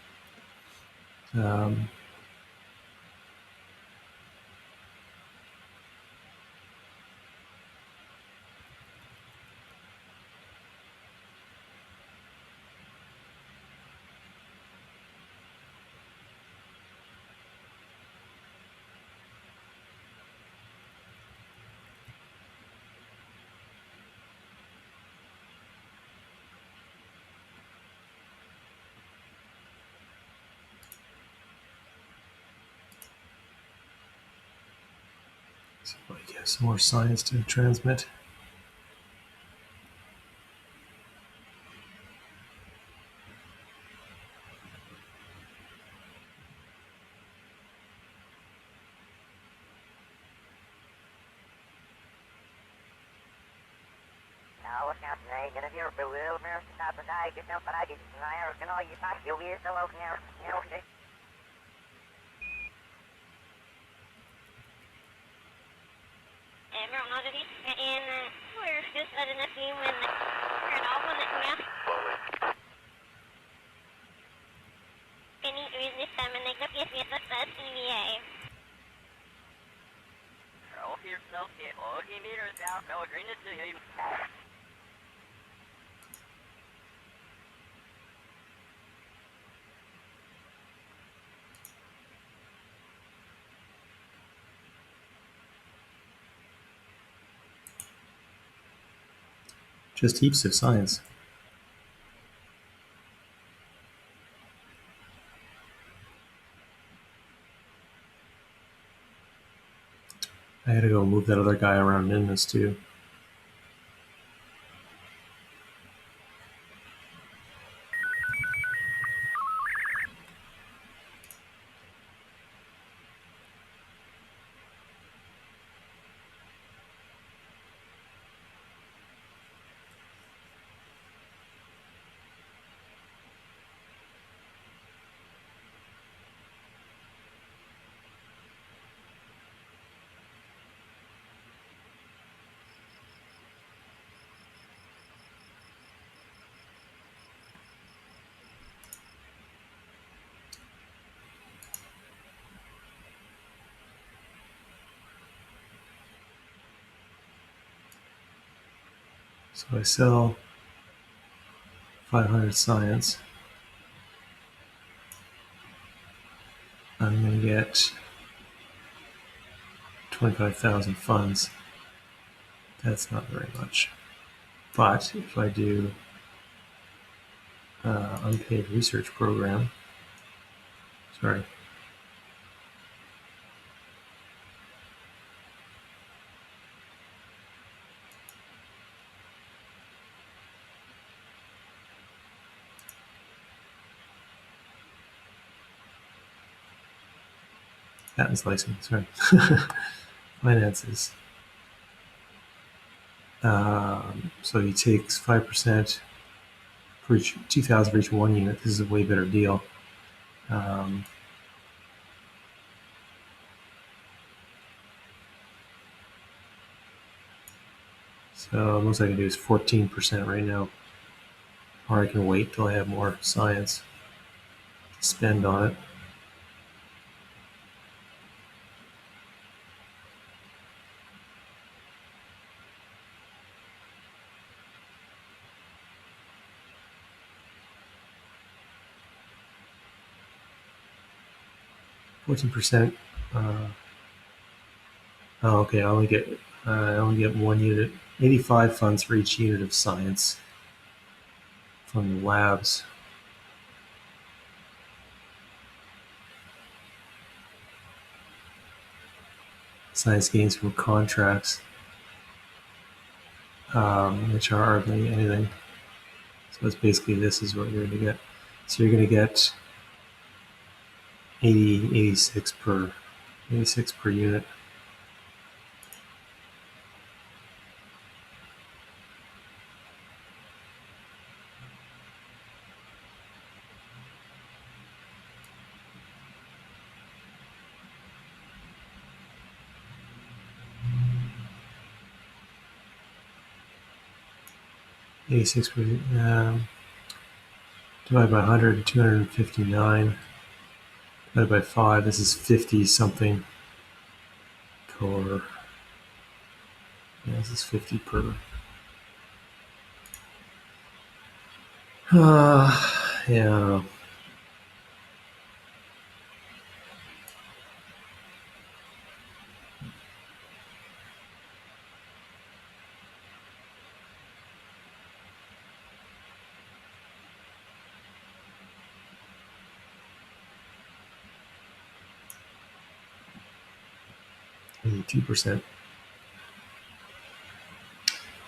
So I guess some more science to transmit. Everyone knows if you in we're just at an FU when we're all one that we Just heaps of science. I had to go move that other guy around in this too. So I sell 500 science. I'm going to get 25,000 funds. That's not very much. But if I do unpaid research program, sorry, patent slicing, sorry, finances. So he takes 5% for each 2,000 for each 1 unit. This is a way better deal. So most I can do is 14% right now, or I can wait till I have more science to spend on it. %. Oh, okay. I only get 1 unit. 85 funds for each unit of science from the labs. Science gains from contracts, which are hardly anything. So it's basically this is what you're going to get. So you're going to get 86 per unit. Divided by 100, 259. Divided by 5, this is 50 something per. Yeah, this is 50 per. Yeah. 82%.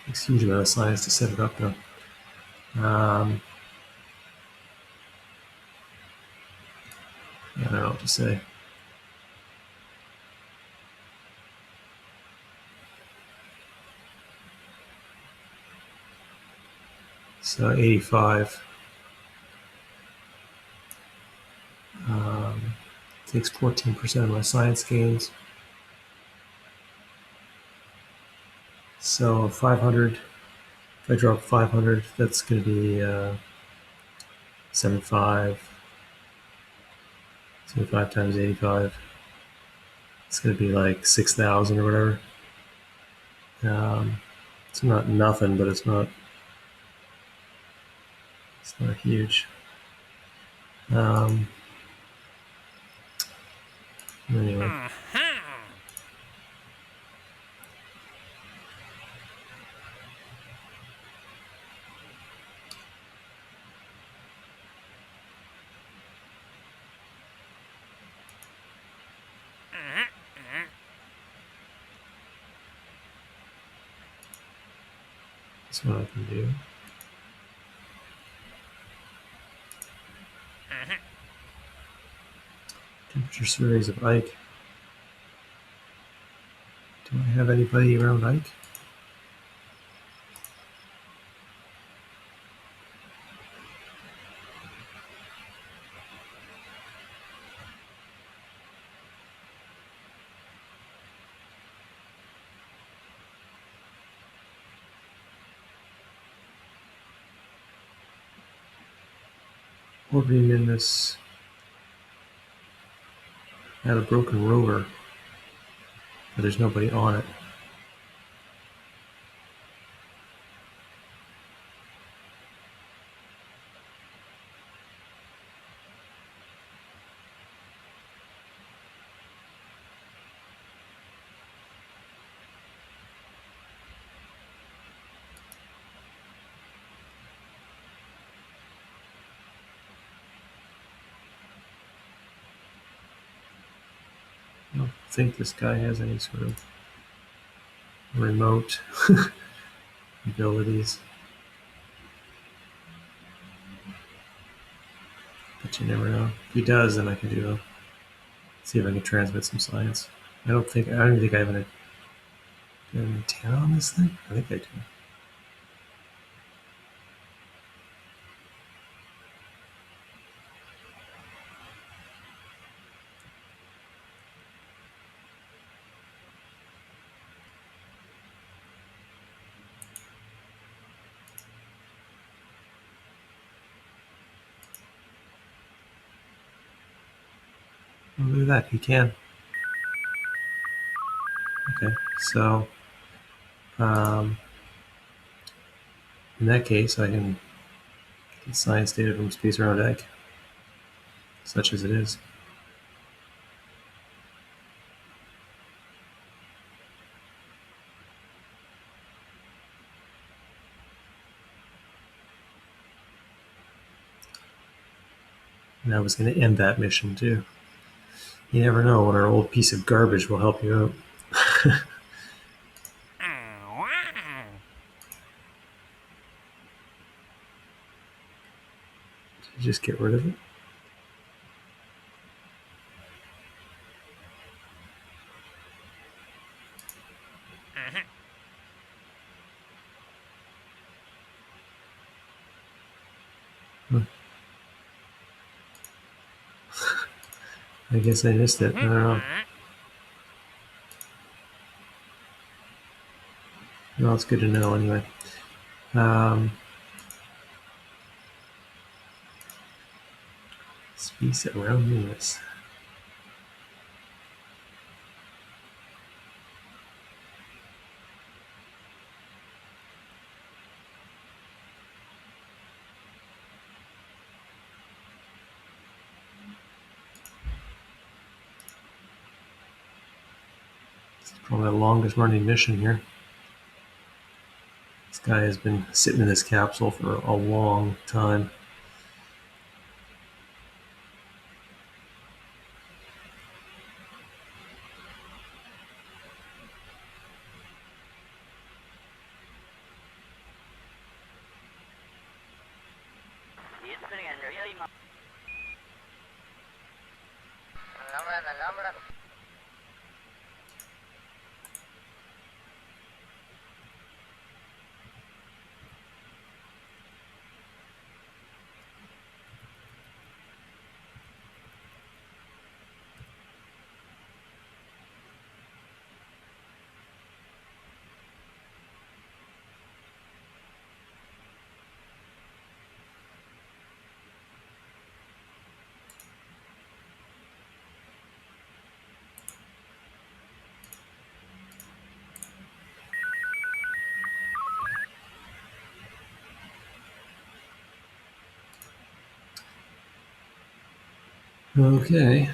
It's a huge amount of science to set it up though. I don't know what to say. So 85 takes 14% of my science gains. So 500, if I drop 500, that's going to be 75 times 85. It's going to be like 6,000 or whatever. It's not nothing, but it's not huge. Anyway. That's what I can do. Temperature surveys of Ike. Do I have anybody around Ike? Orbiting in this. I have a broken rover, but there's nobody on it. I don't think this guy has any sort of remote abilities. But you never know. If he does, then I can do see if I can transmit some science. I don't even think I have an antenna on this thing. I think I do. Oh, look at that, he can. Okay, so in that case, I can get science data from space around Ike, such as it is. And I was going to end that mission too. You never know when an old piece of garbage will help you out. Just get rid of it. I guess I missed it. I don't know. Well, it's good to know anyway. Space around Venus. It's probably the longest running mission here. This guy has been sitting in this capsule for a long time. Okay.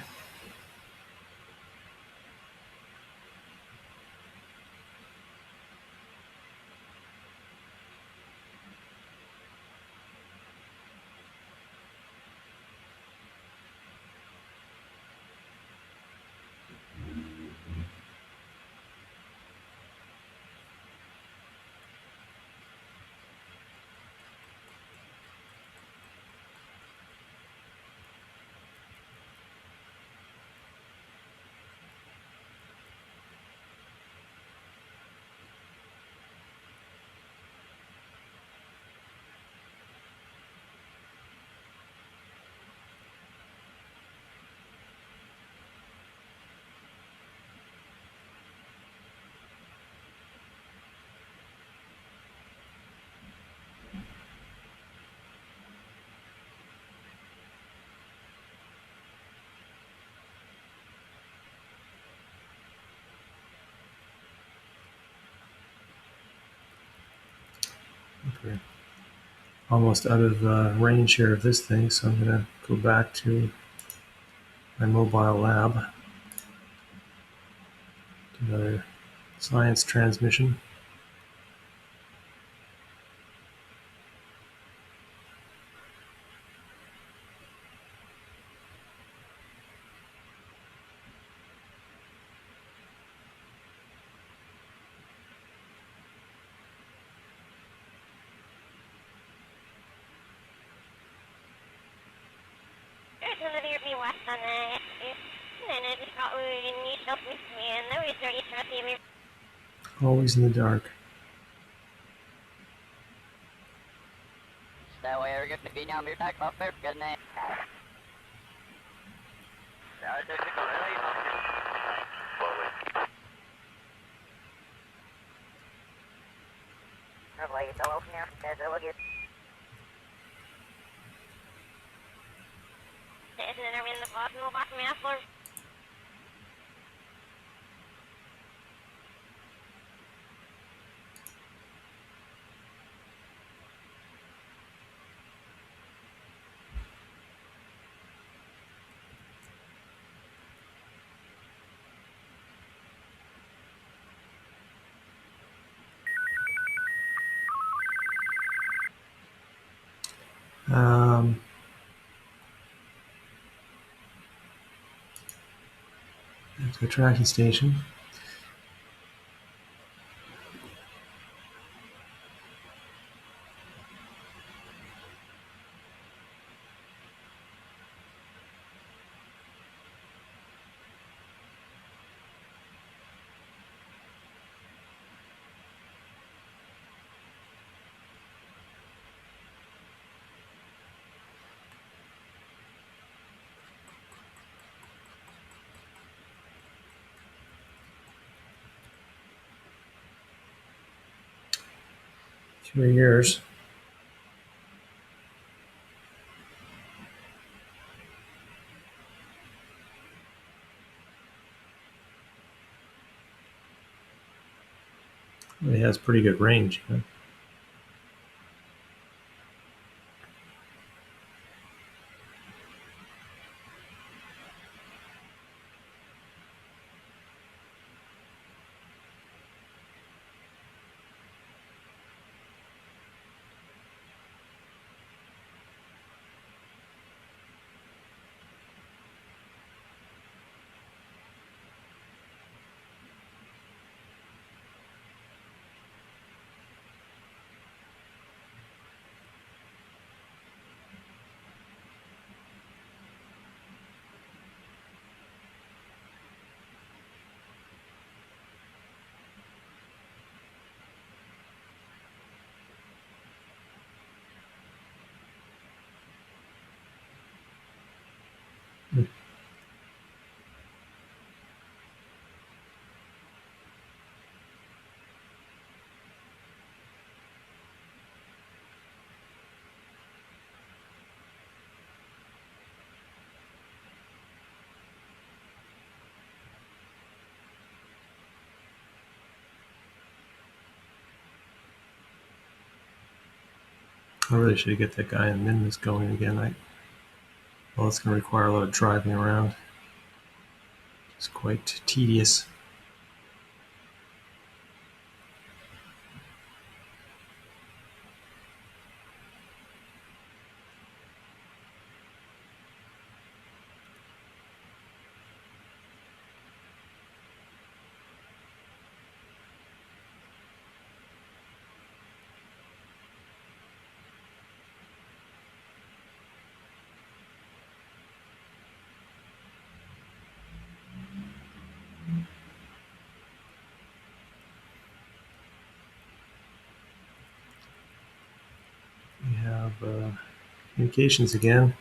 Okay. Almost out of range here of this thing, so I'm going to go back to my mobile lab. Another science transmission. There's another be west on that. And then it's got new stuff with me, and there was 30 30. Always in the dark. Stay away, we're going to be now, we're back off there, good name. Like it's all open here. There's a look at. Isn't it in the bottom of the floor? Um, to a tracking station. Three years. It has pretty good range. Huh? I really should get that guy in Minmus going again. Well, it's going to require a lot of driving around. It's quite tedious. We have communications again.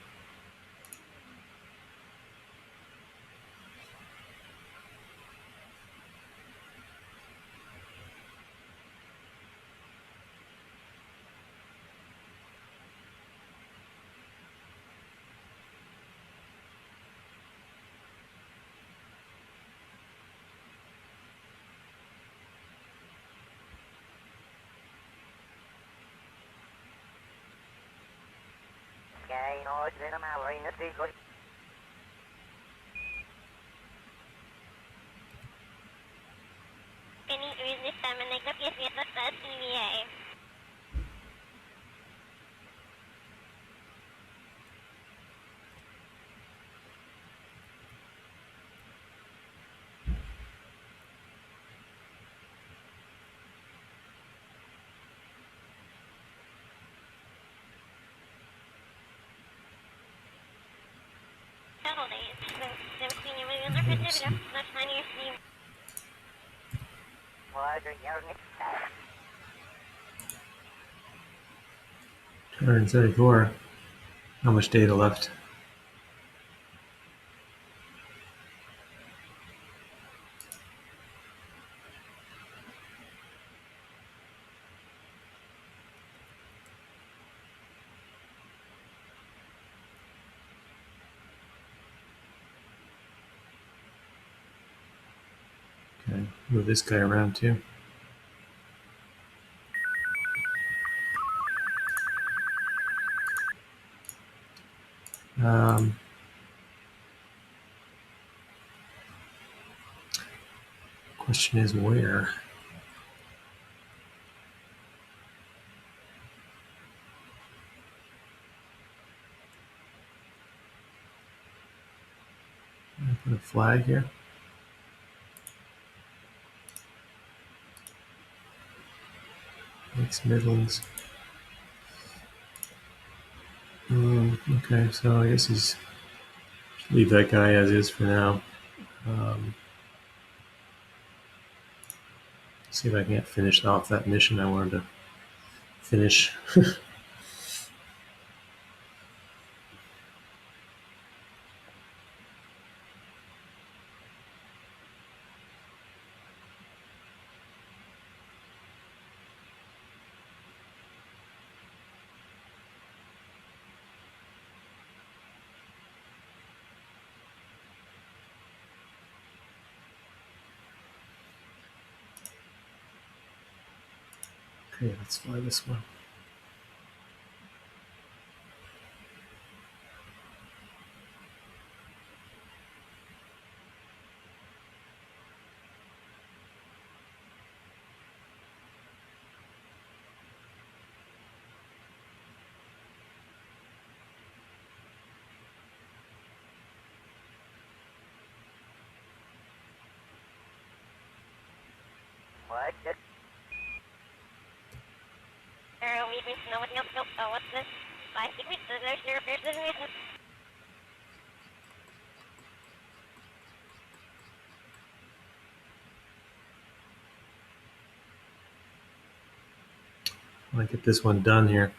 Okay, no, it's in a mallory in the street. Can you read this time and nag-appear sa TVA? Several days. Never seen you with another person. That's fine, you're seeing. Well, you're 274. How much data left? Okay, move this guy around too. Question is where? Put a flag here. Lakes Midlands. Okay, so I guess he's leave that guy as is for now. See if I can't finish off that mission I wanted to finish. Okay, let's fly this one. what? We can know what else. Oh, what's this? I think there's your person. I want to get this one done here.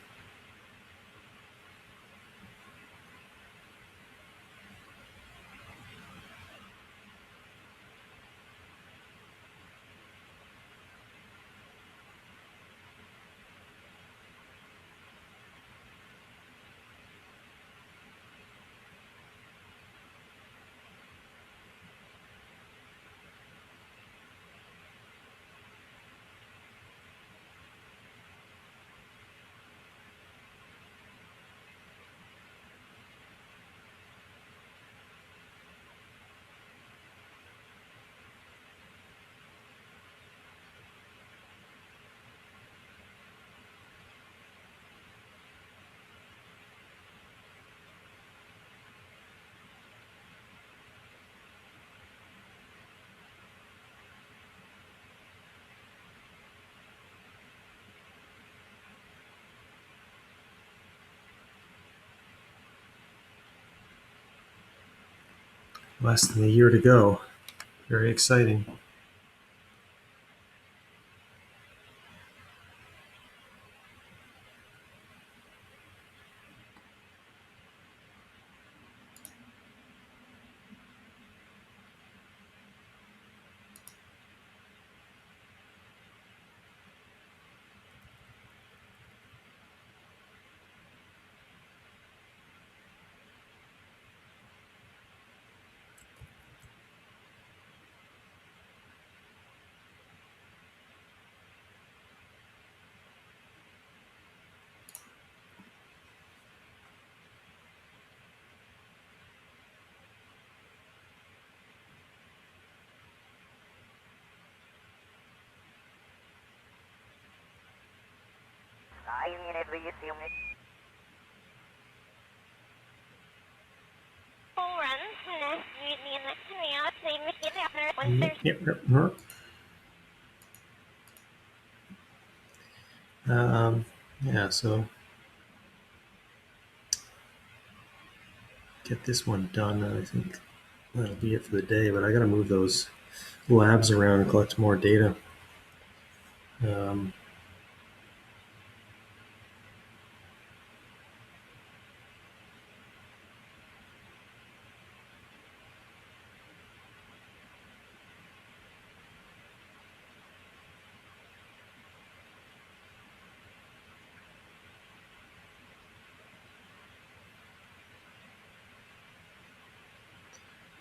Less than a year to go. Very exciting. Ai, menina, veio filme. Full runs, and as we the next to me out, say mechjeb after 1:30. Yeah, so get this one done. I think that'll be it for the day, but I got to move those labs around and collect more data. Um,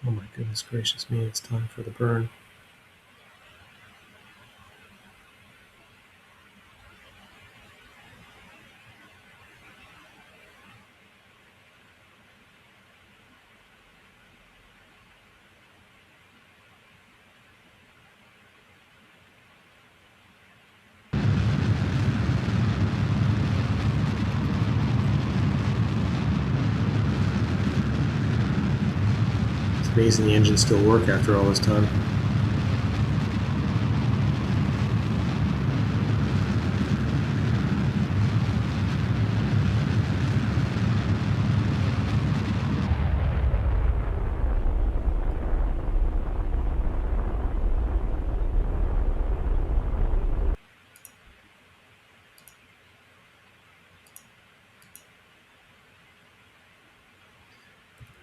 oh my goodness gracious me, it's time for the burn. It's amazing the engines still work after all this time.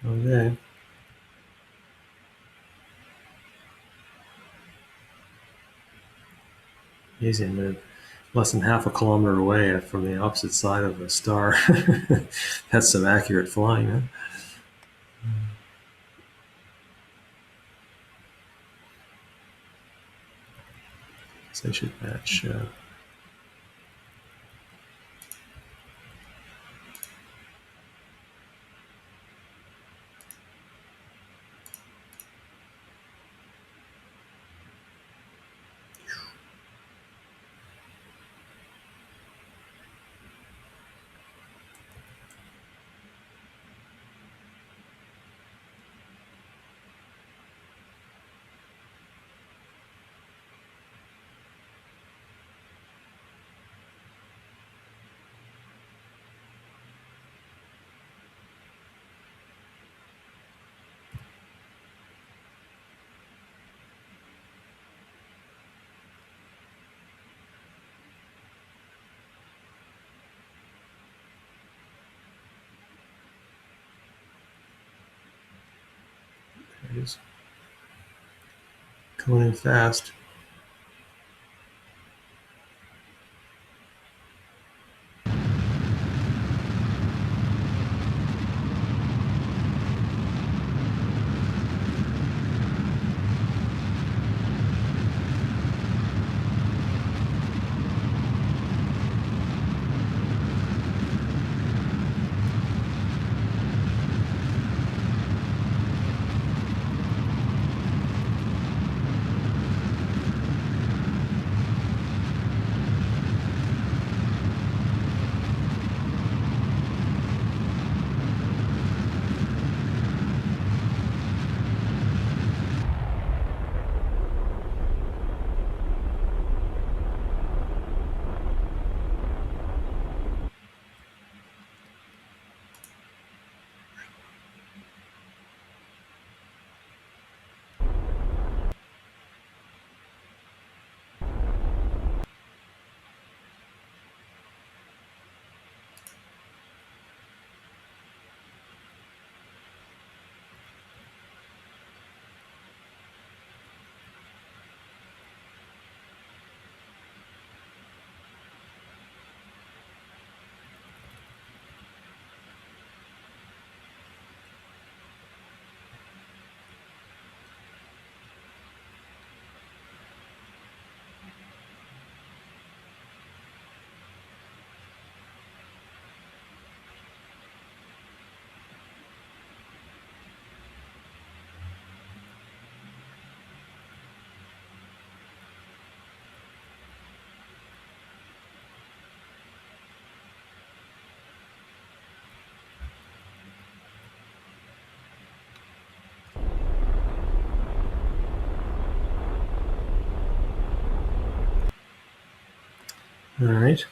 Okay. Amazing. They're less than half a kilometer away from the opposite side of a star. That's some accurate flying, huh? So I should match. There it is. Coming in fast. All right.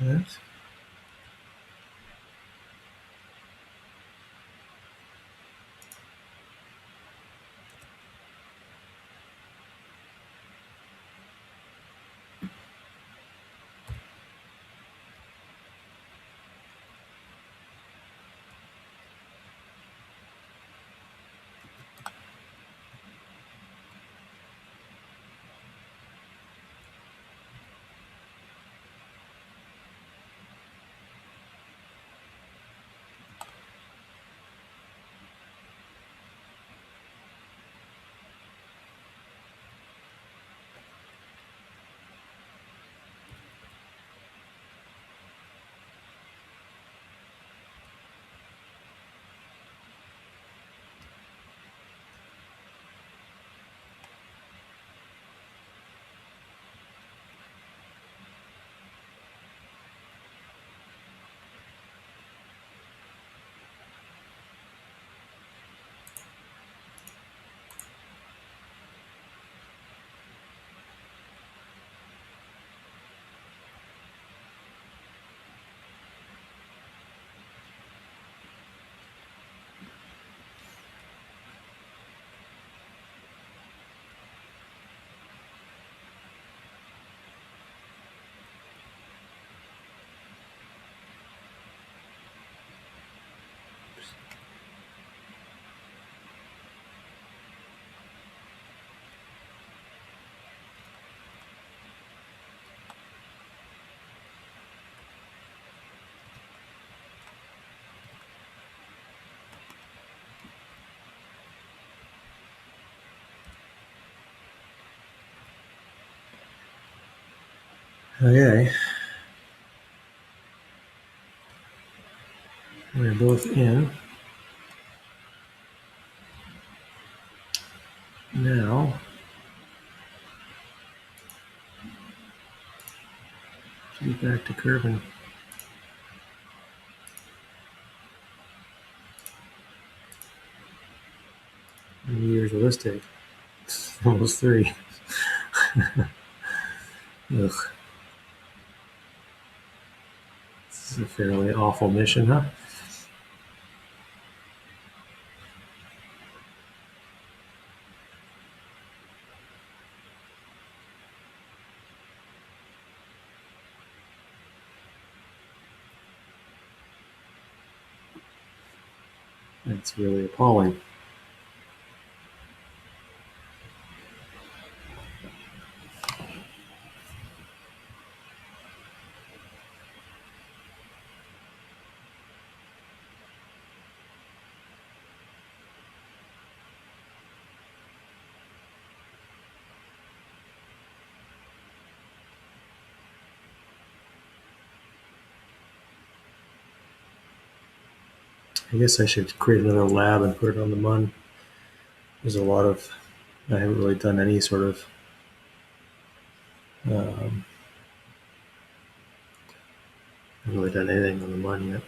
That. Okay. We're both in. Now, to get back to Kerbin. How many years will this take? Almost 3. Ugh. This is a fairly awful mission, huh? It's really appalling. I guess I should create another lab and put it on the MUN. There's a lot of, I haven't really done any sort of I haven't really done anything on the MUN yet.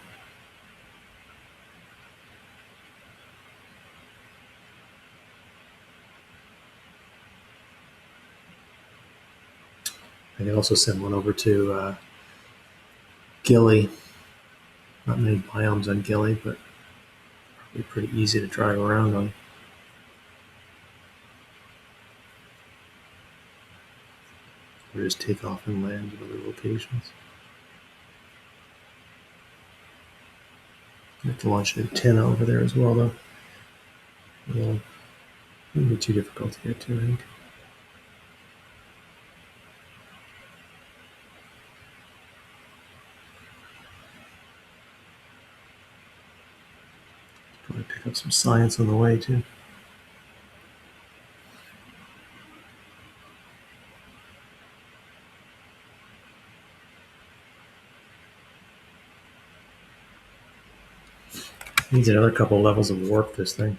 I can also send one over to Gilly. Not many biomes on Gilly, but probably pretty easy to drive around on. Or just take off and land at other locations. I have to launch an antenna over there as well, though. Well, it wouldn't be too difficult to get to, I think. Probably pick up some science on the way, too. Needs another couple levels of warp, this thing.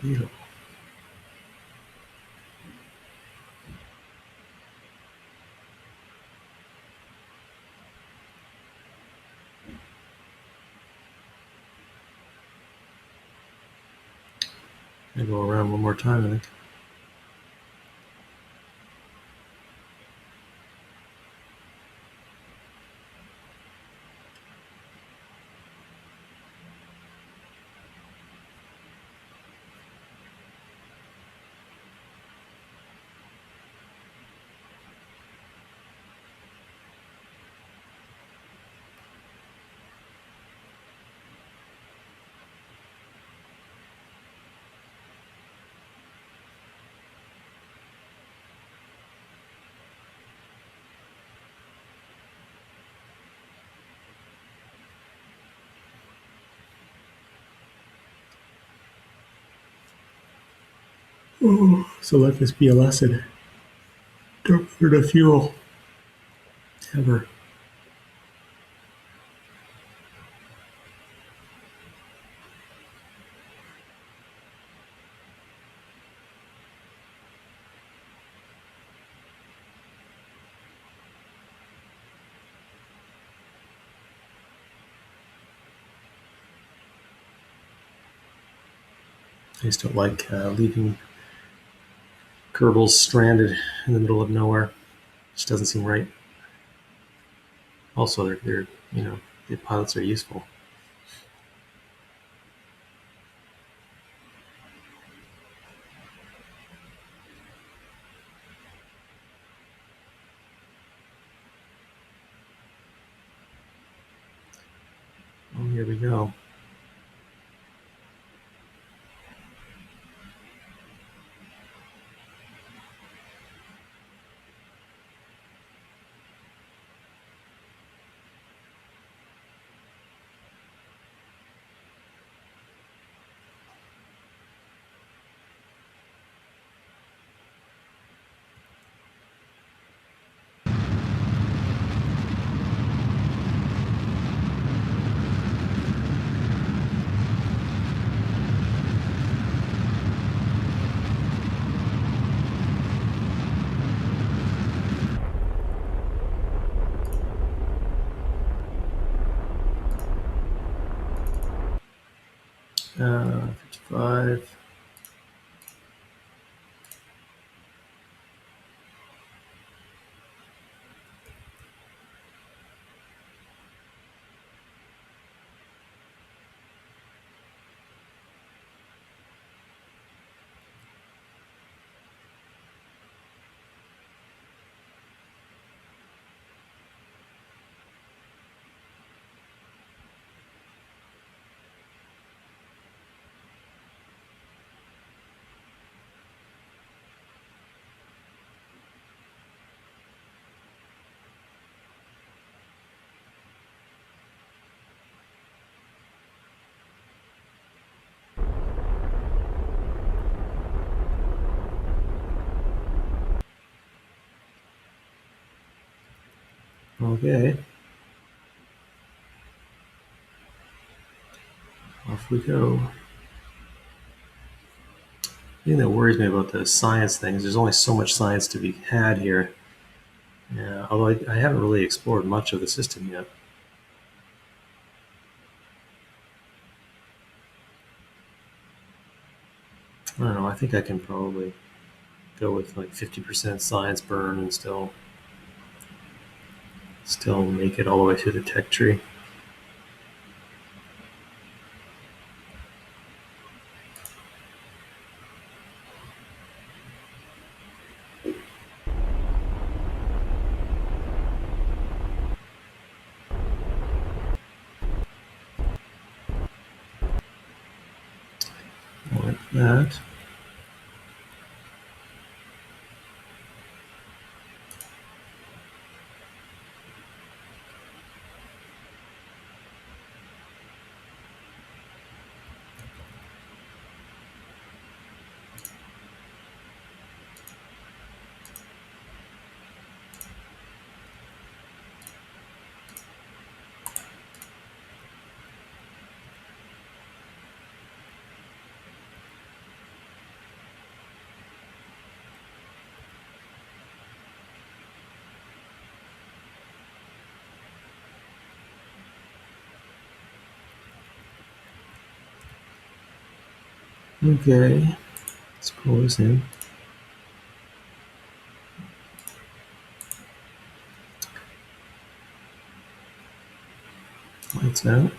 Ew. I go around one more time, I think. Oh, so let this be a lesson. Don't burn a fuel. Ever. I just don't like leaving Kerbals stranded in the middle of nowhere. Just doesn't seem right. Also, they're the pilots are useful. Oh, here we go. Uh, 55. Okay. Off we go. The thing that worries me about the science things, there's only so much science to be had here. Yeah, although I haven't really explored much of the system yet. I don't know. I think I can probably go with like 50% science burn and still make it all the way through the tech tree. Like that. Okay, let's pull this in. Lights out.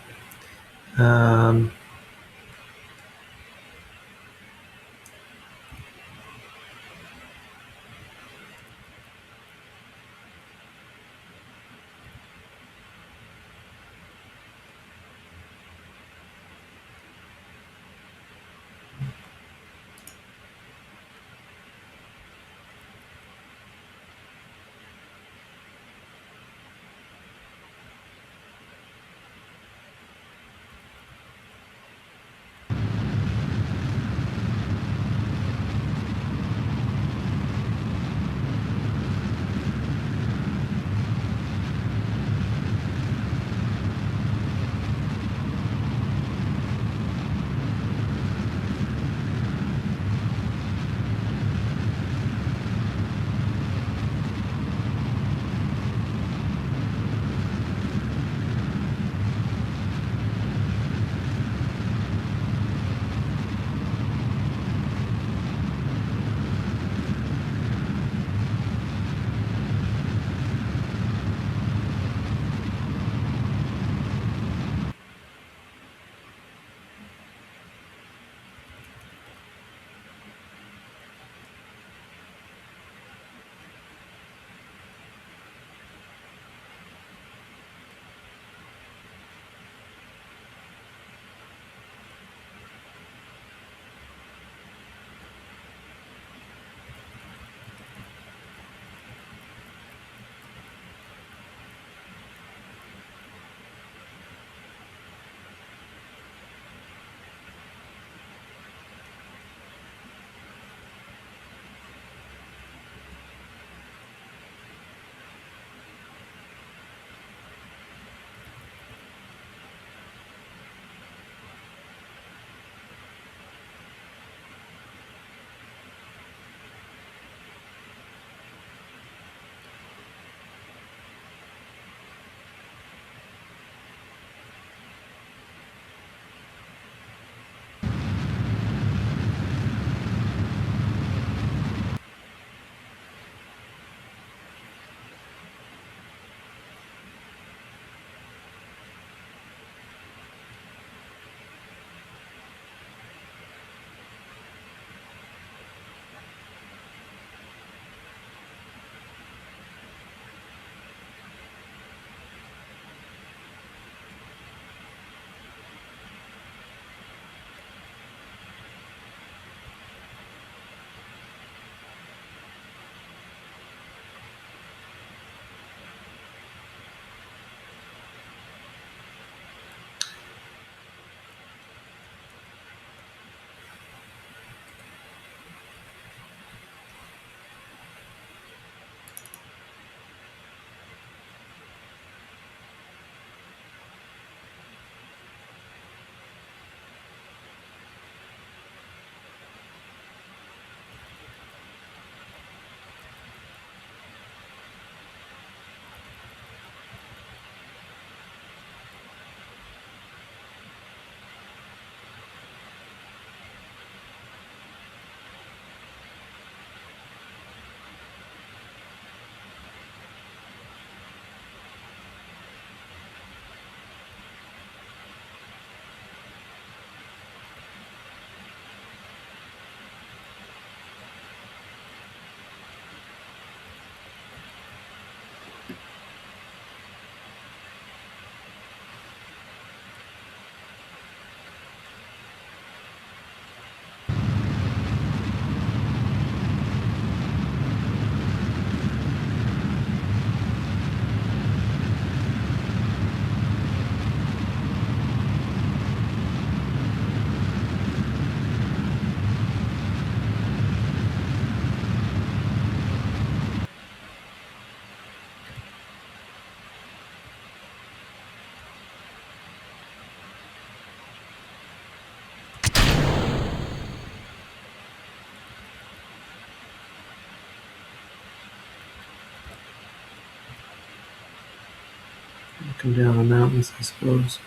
Come down the mountains, I suppose.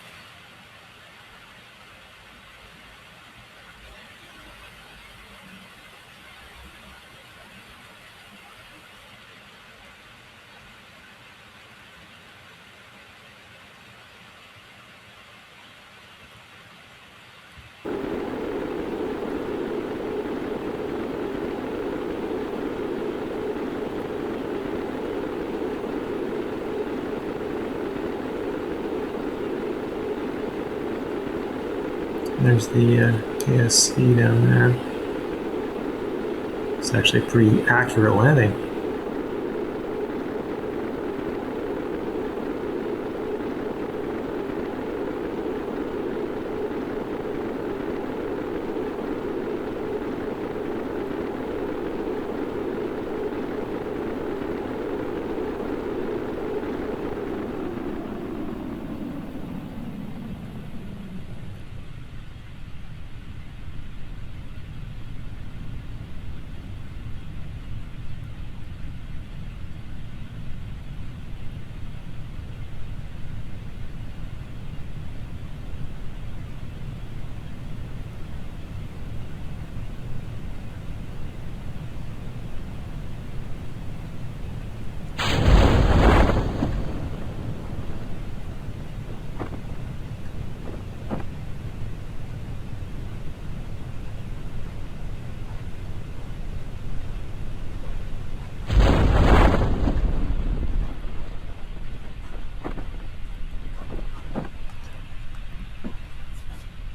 There's the KSP down there. It's actually a pretty accurate landing.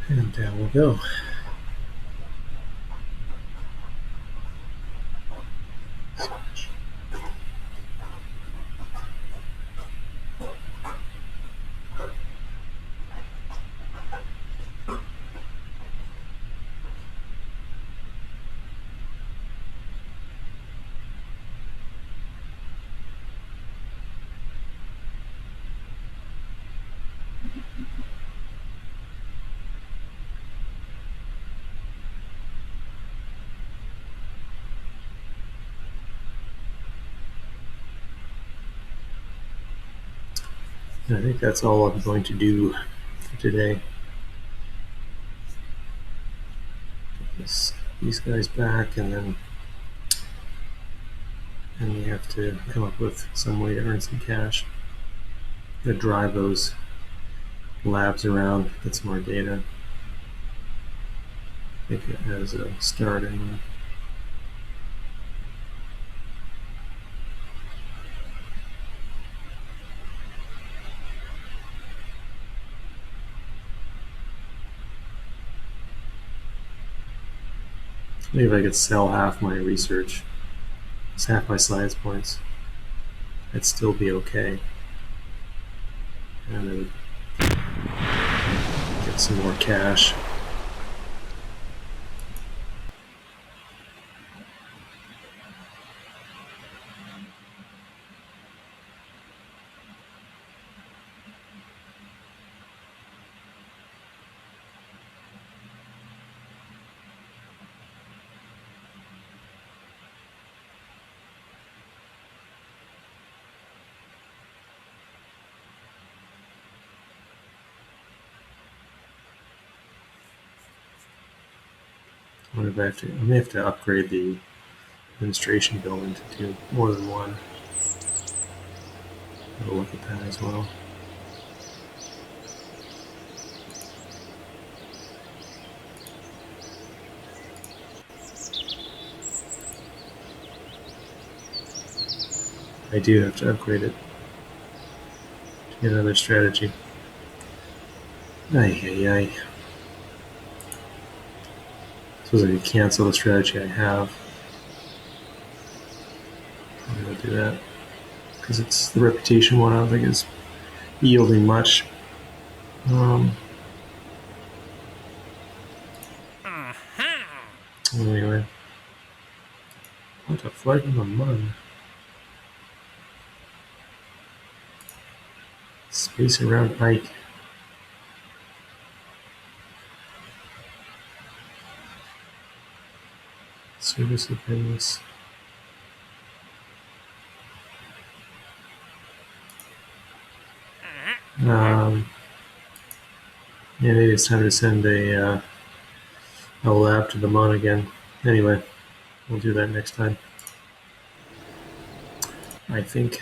And down we'll go. I think that's all I'm going to do for today. Get these guys back, and we have to come up with some way to earn some cash. I'm gonna drive those labs around, get some more data. I think it has a start anyway. Maybe if I could sell half my research, it's half my science points, I'd still be okay. And then get some more cash. I may have to upgrade the administration building to do more than one. Have a look at that as well. I do have to upgrade it to get another strategy. I suppose I could cancel the strategy I have. I'm going to do that because it's the reputation one. I don't think is yielding much. Anyway, what a flight in the mud. Space around Ike. Service opinions. Yeah, maybe it's time to send a lab to the moon again. Anyway, we'll do that next time, I think.